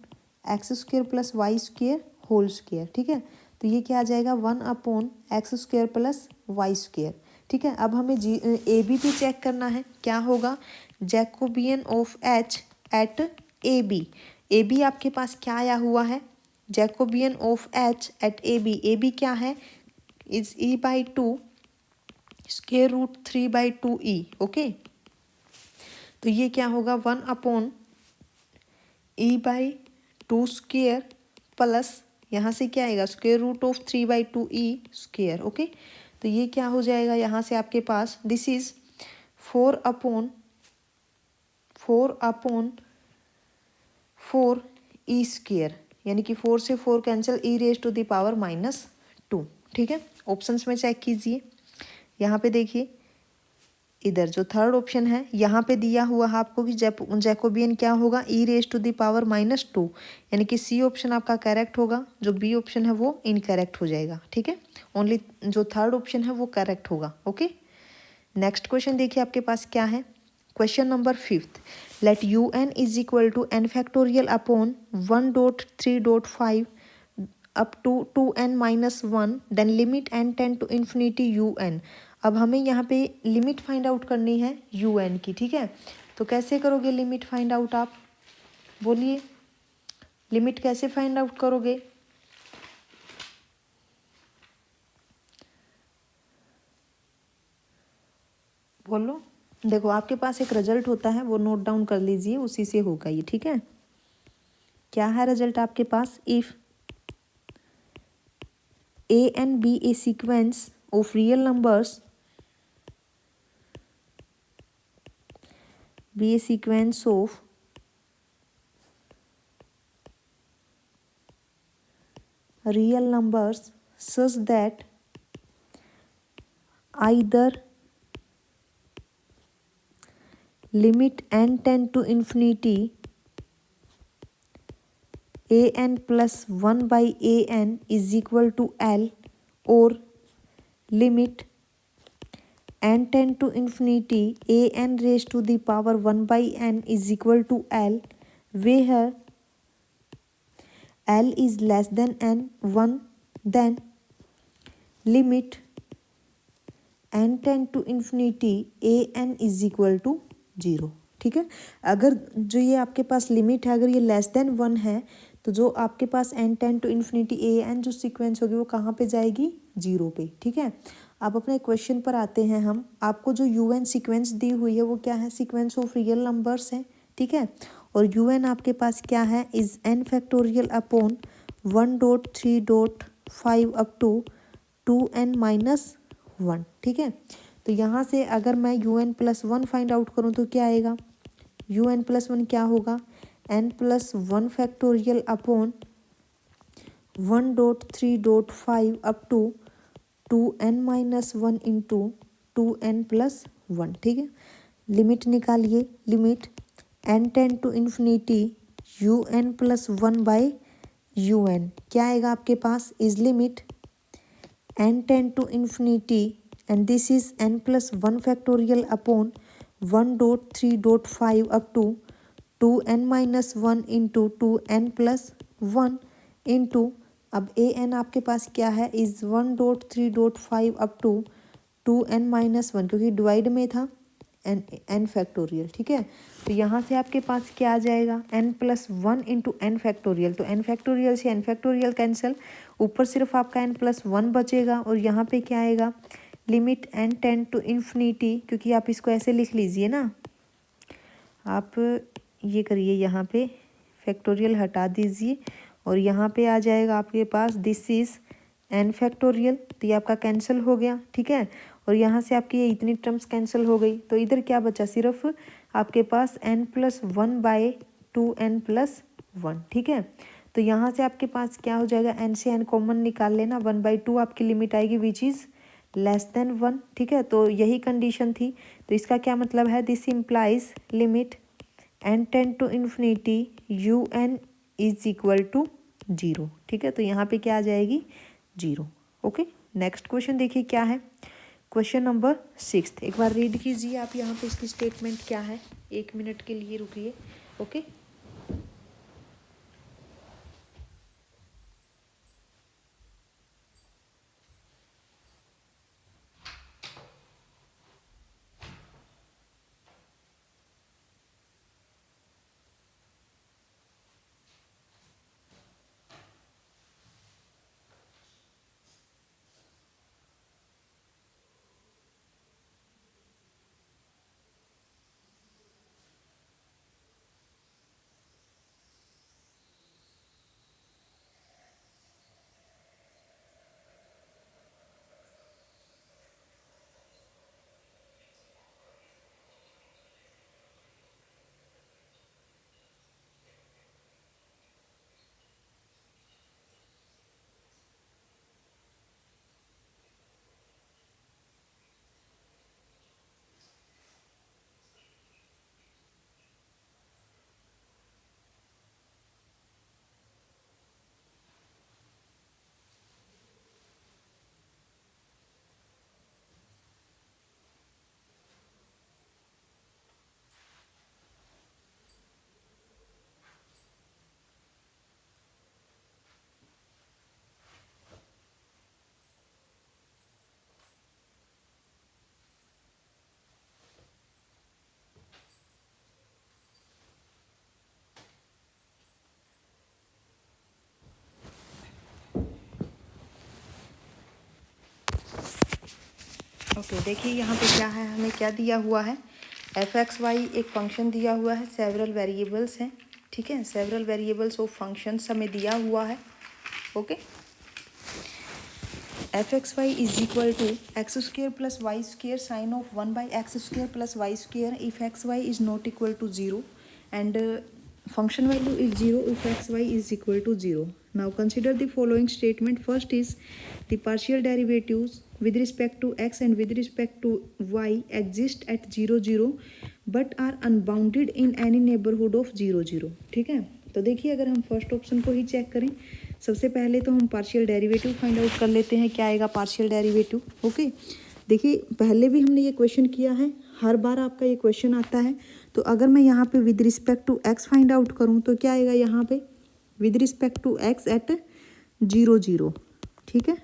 x square plus y square whole square. ठीक है, तो ये क्या आ जाएगा 1/x square plus y square. ठीक है, अब हमें ए बी भी चेक करना है। क्या होगा Jacobian of h at a b आपके पास क्या आया हुआ है Jacobian of h at a b क्या है is e/2 square root 3/2e। Okay, तो ये क्या होगा 1/e/2 स्क्वेयर प्लस यहाँ से क्या आएगा square root of 3/2e square. Okay, तो ये क्या हो जाएगा यहाँ से आपके पास दिस इज 4/4 स्क्वेयर, यानी कि 4 से 4 कैंसिल e⁻²। ठीक है, ऑप्शंस में चेक कीजिए। यहाँ पे देखिए इधर जो थर्ड ऑप्शन है यहाँ पे दिया हुआ है आपको कि जैकोबियन क्या होगा e⁻², यानी कि सी ऑप्शन आपका करेक्ट होगा, जो बी ऑप्शन है वो इनकरेक्ट हो जाएगा। ठीक है, ओनली जो थर्ड ऑप्शन है वो करेक्ट होगा। ओके, नेक्स्ट क्वेश्चन देखिए आपके पास क्या है। Question number 5th, let un is equal to n factorial upon 1.3.5 up to 2n-1 then limit n tend to infinity un। अब हमें यहाँ पे लिमिट फाइंड आउट करनी है un की। ठीक है, तो कैसे करोगे लिमिट फाइंड आउट, आप बोलिए लिमिट कैसे फाइंड आउट करोगे। बोलो, देखो आपके पास एक रिजल्ट होता है वो नोट डाउन कर लीजिए, उसी से होगा ये। ठीक है, क्या है रिजल्ट आपके पास if a and b a sequence of real numbers be a sequence of real numbers such that either limit n tend to infinity an plus 1 by an is equal to L or limit n tend to infinity an raised to the power 1 by n is equal to L where L is less than n 1 then limit n tend to infinity an is equal to 0। ठीक है, अगर जो ये आपके पास लिमिट है अगर ये लेस देन 1 है तो जो आपके पास n tend to infinity an जो सीक्वेंस होगी वो कहाँ पे जाएगी 0 पे। ठीक है, अब अपने क्वेश्चन पर आते हैं हम। आपको जो un सीक्वेंस दी हुई है वो क्या है सीक्वेंस ऑफ रियल नंबर्स है। ठीक है, और un आपके पास क्या है is n factorial upon 1.3.5 up to 2n-1। ठीक है, तो यहाँ से अगर मैं un+1 फाइंड आउट करूँ तो क्या आएगा un+1 क्या होगा n+1 factorial upon 1.3.5 up to 2n-1 into 2n+1। ठीक है, लिमिट निकालिए, limit n tend to infinity un+1 by un क्या आएगा आपके पास is limit n tend to infinity and this is n+1 factorial upon 1.3.5 up to 2n-1 into 2n+1 into अब ए एन आपके पास क्या है, इज़ 1.3.5 अप टू 2n-1, क्योंकि डिवाइड में था एन फैक्टोरियल, ठीक है। तो यहाँ से आपके पास क्या आ जाएगा, n+1 इंटू एन फैक्टोरियल। तो एन फैक्टोरियल से एन फैक्टोरियल कैंसिल, ऊपर सिर्फ आपका n+1 बचेगा और यहाँ पे क्या आएगा, limit n tend to infinity, क्योंकि आप इसको ऐसे लिख लीजिए ना, आप ये करिए, यहाँ पे फैक्टोरियल हटा दीजिए और यहाँ पे आ जाएगा आपके पास दिस इज़ n फैक्टोरियल। तो ये आपका कैंसिल हो गया, ठीक है। और यहाँ से आपकी ये इतनी टर्म्स कैंसिल हो गई, तो इधर क्या बचा, सिर्फ आपके पास n+1/2n+1, ठीक है। तो यहाँ से आपके पास क्या हो जाएगा, n से n कॉमन निकाल लेना, 1/2 आपकी लिमिट आएगी विच इज़ <<1, ठीक है। तो यही कंडीशन थी। तो इसका क्या मतलब है, this implies limit n tend to infinity un is equal to 0, ठीक है। तो यहाँ पे क्या आ जाएगी, 0। ओके, नेक्स्ट क्वेश्चन देखिए क्या है, क्वेश्चन नंबर 6। एक बार रीड कीजिए आप यहाँ पे इसकी स्टेटमेंट क्या है, 1 मिनट के लिए रुकिए। ओके, ओके देखिए यहाँ पे क्या है, हमें क्या दिया हुआ है, f(x,y) एक फंक्शन दिया हुआ है, सेवरल वेरिएबल्स हैं, ठीक है। सेवरल वेरिएबल्स ऑफ फंक्शंस हमें दिया हुआ है। Okay, f(x,y) is equal to x² plus y square sine of 1/x² plus y square if x,y is not equal to 0 and function value is 0 if x,y is equal to 0. Now consider the following statement. First is the partial derivatives with respect to x and with respect to y exist at 0 0 but are unbounded in any neighborhood of 0 0, ठीक है। तो देखिए अगर हम फर्स्ट ऑप्शन को ही चेक करें, सबसे पहले तो हम पार्शियल डेरिवेटिव फाइंड आउट कर लेते हैं, क्या आएगा पार्शियल डेरिवेटिव। ओके, देखिए पहले भी हमने ये क्वेश्चन किया है, हर बार आपका ये क्वेश्चन आता है। तो अगर मैं यहाँ पे with respect to x find out करूँ तो क्या आएगा यहाँ पे, with respect to x at 0 0, ठीक है।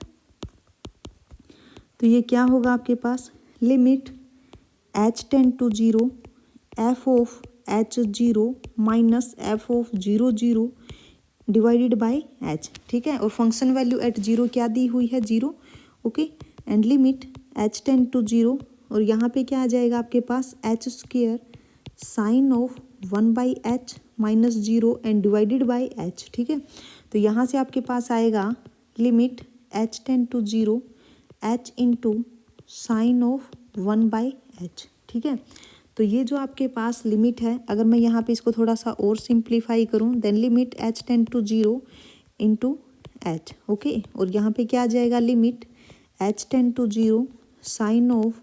तो ये क्या होगा आपके पास, limit h tend to 0 f of h0 minus f of 0 0 divided by h, ठीक है। और फंक्शन वैल्यू एट 0 क्या दी हुई है, 0। Okay, and limit h tend to 0 और यहाँ पे क्या आ जाएगा आपके पास, h² sine of 1/h minus 0 and divided by h, ठीक है। तो यहाँ से आपके पास आएगा लिमिट h tend to 0 h into sine of 1/h, ठीक है। तो ये जो आपके पास लिमिट है, अगर मैं यहाँ पे इसको थोड़ा सा और सिंप्लीफाई करूँ, then limit h tend to 0 into h, okay. और यहाँ पे क्या आ जाएगा, limit h tend to 0 sine of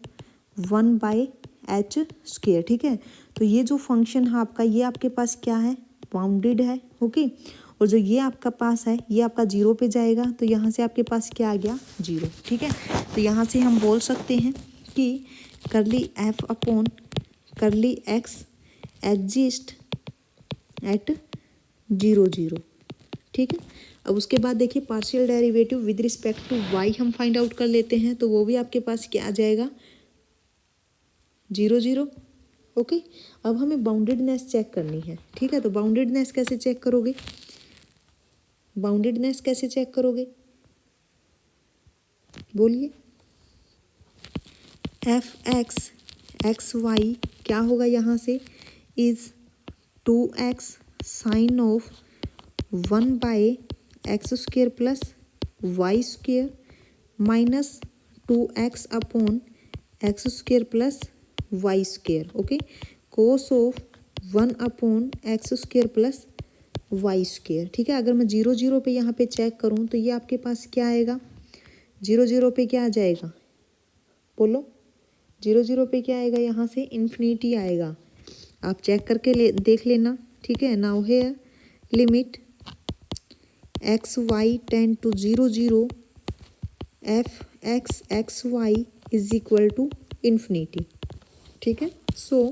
1/h², ठीक है। तो ये जो फंक्शन है आपका, ये आपके पास क्या है, बाउंडेड है, ओके। और जो ये आपका पास है, ये आपका 0 पे जाएगा, तो यहाँ से आपके पास क्या आ गया, 0, ठीक है। तो यहाँ से हम बोल सकते हैं कि curly f upon curly x exist at 0 0, ठीक है। अब उसके बाद देखिए partial derivative with respect to y हम फाइंड आउट कर लेते हैं, तो वो भी आपके पास क्या आ जाएगा 0 0। ओके, अब हमें बाउंडेडनेस चेक करनी है, ठीक है। तो बाउंडेडनेस कैसे चेक करोगे, बाउंडेडनेस कैसे चेक करोगे बोलिए। एफ एक्स एक्स वाई क्या होगा यहाँ से, is 2x sine of 1/x² plus y² minus 2x upon x² plus y²। Okay, cos of 1 upon x² plus y²। ठीक है, अगर मैं 0 0 पे यहाँ पे चेक करूँ तो ये आपके पास क्या आएगा, 0 0 पे क्या आ जाएगा बोलो, 0 0 पे क्या आएगा, यहाँ से इन्फिनिटी आएगा। आप चेक करके देख लेना, ठीक है। Now here limit x y tend to 0 0 f x x y is equal to infinity. ठीक है, so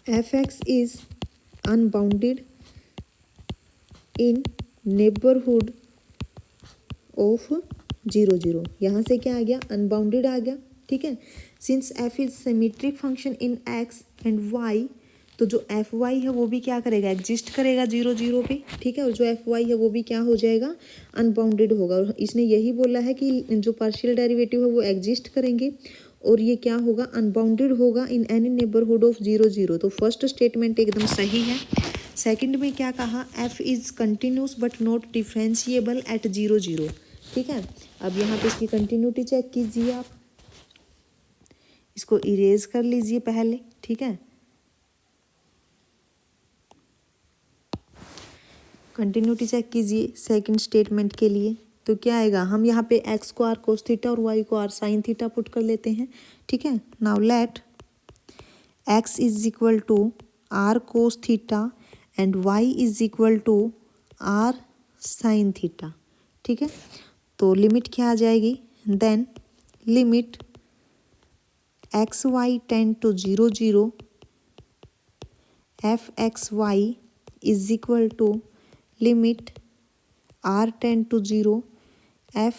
f x is unbounded in neighbourhood of 0 0। यहाँ से क्या आ गया, अनबाउंडेड आ गया। ठीक है, since f is symmetric function in x and y, तो जो एफ वाई है वो भी क्या करेगा, एग्जिस्ट करेगा 0 0 पे। ठीक है, और जो एफ वाई है वो भी क्या हो जाएगा, अनबाउंडेड होगा। और इसने यही बोला है कि जो पार्शियल डेरिवेटिव है वो एग्जिस्ट करेंगे और ये क्या होगा, अनबाउंडेड होगा इन एनी नेबरहुड ऑफ 0 0। तो फर्स्ट स्टेटमेंट एकदम सही है। सेकंड में क्या कहा, F is continuous but not differentiable eight 0 0। ठीक है, अब यहाँ पे इसकी कंटिन्यूटी चेक कीजिए, आप इसको इरेज कर लीजिए पहले। ठीक है, कंटिन्यूटी चेक कीजिए सेकंड स्टेटमेंट के लिए, तो क्या आएगा, हम यहाँ पे x को r कोस थीटा और y को r साइन थीटा पुट कर लेते हैं। ठीक है, now let x is equal to r cos theta and y is equal to r sine theta. ठीक है, तो लिमिट क्या आ जाएगी, then limit x y tend to 0 0 f x y is equal to limit r tend to 0 f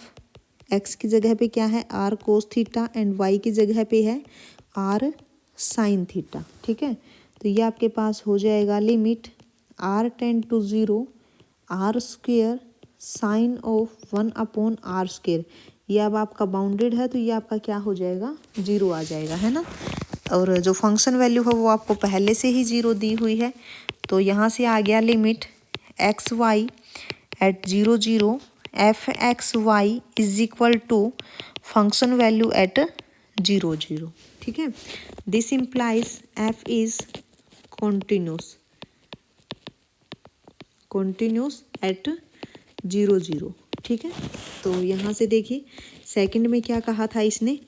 x की जगह पे क्या है, r cos theta and Y की जगह पे है आर साइन थीटा। ठीक है, तो ये आपके पास हो जाएगा limit r tend to 0 r square sine of 1 upon r²। ये अब आपका बाउंडेड है, तो ये आपका क्या हो जाएगा, 0 आ जाएगा, है ना। और जो फंक्शन वैल्यू है वो आपको पहले से ही 0 दी हुई है, तो यहाँ से आ गया limit x y at 0 0 f x y is equal to function value at 0 0। ठीक है, this implies f is continuous at 0 0। ठीक है, तो यहाँ से देखिए सेकंड में क्या कहा था इसने,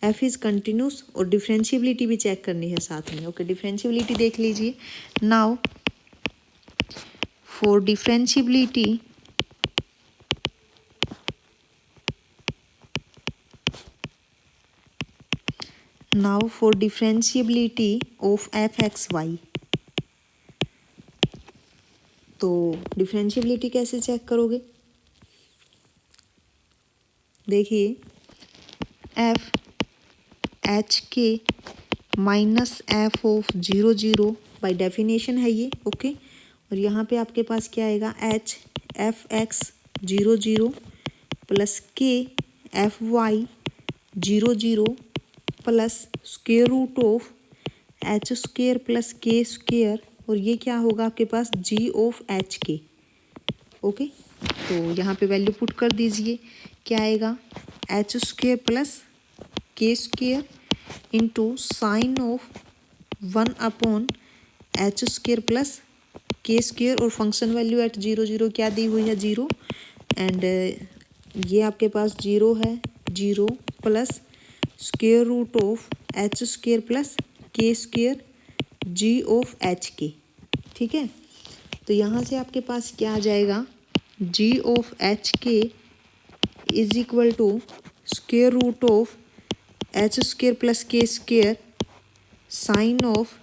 एफ इज़ कंटिन्यूस और डिफरेंशियबिलिटी भी चेक करनी है साथ में। ओके, डिफरेंशियबिलिटी देख लीजिए। Now for differentiability of f x y, तो डिफरेंशियबिलिटी कैसे चेक करोगे, देखिए f h k minus f of 0 0 by definition है ये। ओके, और यहाँ पे आपके पास क्या आएगा, h f x 0 0 plus k f y 0 0 plus square root of h² plus k², और ये क्या होगा आपके पास, g of h k. Okay, तो यहाँ पे वैल्यू पुट कर दीजिए, क्या आएगा, h² plus k² into sine of 1 upon h² plus k², और फंक्शन वैल्यू एट 0 0 क्या दी हुई है, 0, एंड ये आपके पास 0 है, 0 plus square root of h² plus k² g of h k. ठीक है, तो यहाँ से आपके पास क्या आ जाएगा, g of h k is equal to square root of h² plus k² sine of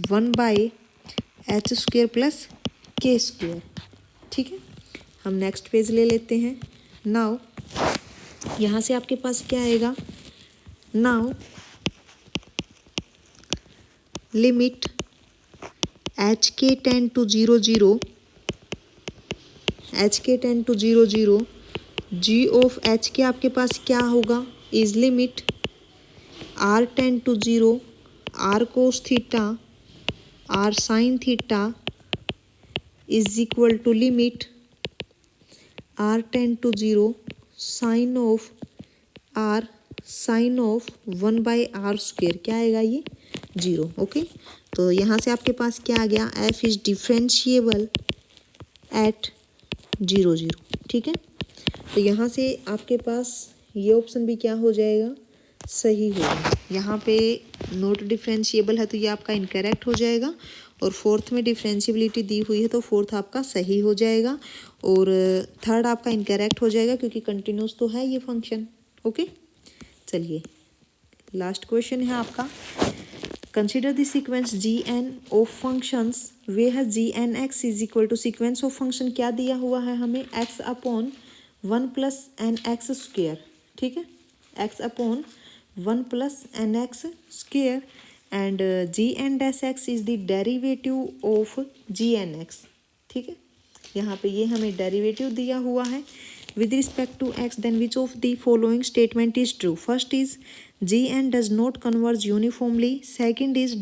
1/h² plus k²। ठीक है, हम नेक्स्ट पेज ले लेते हैं। नाउ यहाँ से आपके पास क्या आएगा, now limit h k tend to 0 0, h k tend to 0 0, g of h k आपके पास क्या होगा, is limit r tend to 0, r cos theta, r sine theta is equal to limit r tend to 0, sine of r, sine of 1/r², क्या आएगा ये 0। ओके, तो यहाँ से आपके पास क्या आ गया, एफ इज डिफरेंशिएबल एट 0 0। ठीक है, तो यहाँ से आपके पास ये ऑप्शन भी क्या हो जाएगा, सही होगा। यहाँ पे नॉट डिफरेंशिएबल है तो ये आपका इनकरेक्ट हो जाएगा, और फोर्थ में डिफरेंशिएबिलिटी दी हुई है तो फोर्थ आपका सही हो जाएगा, और थर्ड आपका इनकरेक्ट हो जाएगा क्योंकि कंटिन्यूस तो है ये फंक्शन। ओके, चलिए लास्ट क्वेश्चन है आपका, consider the sequence gn of functions where gn(x) is equal to sequence of function क्या दिया हुआ है हमें, x अपॉन 1 + nx²। ठीक है, x upon 1 + nx² and gn(x) is the derivative of gn(x). ठीक है, यहाँ पे ये हमें डेरिवेटिव दिया हुआ है with respect to x, then which of the following statement is true? First is gn does not converge uniformly, second is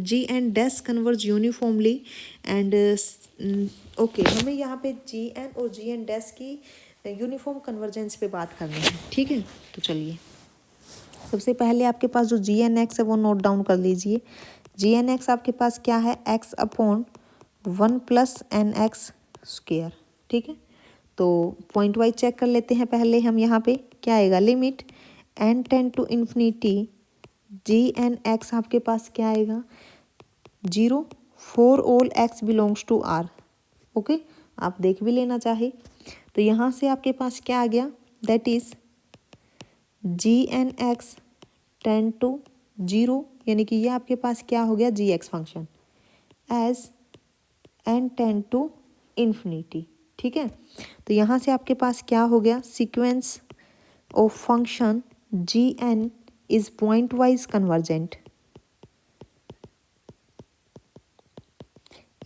gn does converge uniformly, and okay, हमें यहाँ पे gn और gn dash की यूनिफॉर्म कन्वर्जेंस पे बात करनी है। ठीक है, तो चलिए सबसे पहले आपके पास जो gn(x) है वो नोट डाउन कर लीजिए। gn(x) आपके पास क्या है, x अपॉन 1 + nx²। ठीक है, तो पॉइंट वाइज चेक कर लेते हैं पहले हम। यहाँ पे क्या आएगा, limit n tend to infinity gn(x) आपके पास क्या आएगा, 0 for all x belongs to r। Okay, आप देख भी लेना चाहे तो यहाँ से आपके पास क्या आ गया, that is gn(x) tend to 0, यानी कि ये आपके पास क्या हो गया, gx function as n tend to infinity. ठीक है, तो यहाँ से आपके पास क्या हो गया, sequence of function gn is point wise convergent,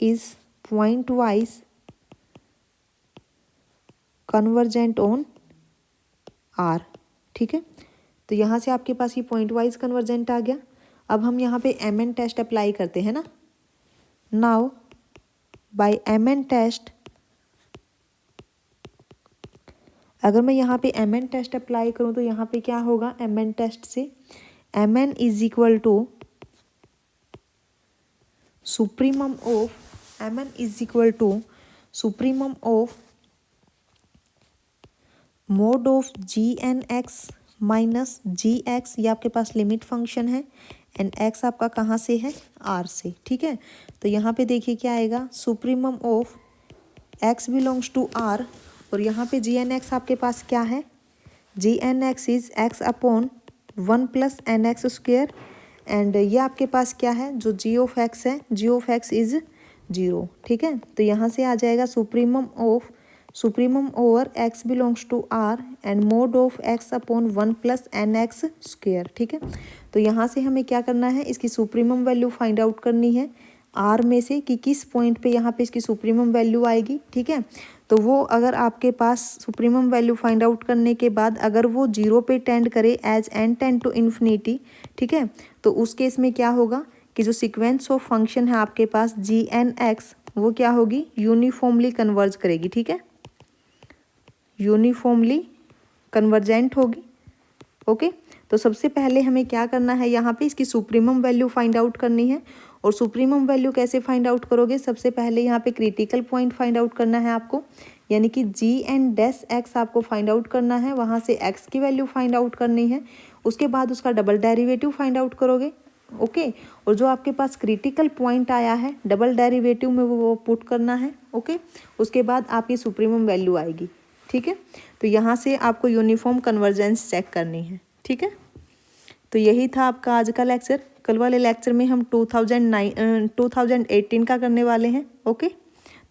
is point wise convergent on r। ठीक है, तो यहाँ से आपके पास ये पॉइंट वाइज कन्वर्जेंट आ गया। अब हम यहाँ पे mn टेस्ट अप्लाई करते हैं ना। नाउ बाय mn टेस्ट, अगर मैं यहाँ पे mn टेस्ट अप्लाई करूँ तो यहाँ पे क्या होगा, mn टेस्ट से mn is equal to supremum of, mn is equal to supremum of mod of gn(x) minus gx, ये आपके पास लिमिट फंक्शन है, एंड x आपका कहाँ से है, r से। ठीक है, तो यहाँ पे देखिए क्या आएगा, supremum of x belongs to r, और यहाँ पे gn(x) आपके पास क्या है, gn(x) is x upon 1 + nx², and ये आपके पास क्या है, जो g ऑफ x है, g ऑफ x इज 0। ठीक है, तो यहाँ से आ जाएगा supremum of, supremum over x belongs to r and mod of x upon 1 + nx²। ठीक है, तो यहाँ से हमें क्या करना है, इसकी सुप्रीमम वैल्यू फाइंड आउट करनी है r में से कि किस पॉइंट पे यहाँ पे इसकी सुप्रीमम वैल्यू आएगी। ठीक है, तो वो अगर आपके पास सुप्रीमम वैल्यू फाइंड आउट करने के बाद अगर वो 0 पे टेंड करे as n tend to infinity, ठीक है, तो उस केस में क्या होगा कि जो सीक्वेंस ऑफ फंक्शन है आपके पास gn(x) वो क्या होगी, यूनिफॉर्मली कन्वर्ज करेगी। ठीक है, यूनिफॉर्मली कन्वर्जेंट होगी। ओके, तो सबसे पहले हमें क्या करना है, यहाँ पे इसकी सुप्रीमम वैल्यू फाइंड आउट करनी है। और सुप्रीमम वैल्यू कैसे फाइंड आउट करोगे, सबसे पहले यहाँ पे क्रिटिकल पॉइंट फाइंड आउट करना है आपको, यानी कि gn(x) आपको फाइंड आउट करना है, वहाँ से x की वैल्यू फाइंड आउट करनी है, उसके बाद उसका डबल डेरिवेटिव फाइंड आउट करोगे। ओके, और जो आपके पास क्रिटिकल पॉइंट आया है डबल डेरिवेटिव में वो पुट करना है। ओके, उसके बाद आपकी सुप्रीमम वैल्यू आएगी। ठीक है, तो यहाँ से आपको यूनिफॉर्म कन्वर्जेंस चेक करनी है। ठीक है, तो यही था आपका आज का लेक्चर। कल वाले लेक्चर में हम 2018 का करने वाले हैं। ओके,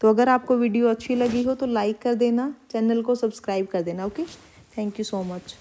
तो अगर आपको वीडियो अच्छी लगी हो तो लाइक कर देना, चैनल को सब्सक्राइब कर देना। Okay, thank you so much.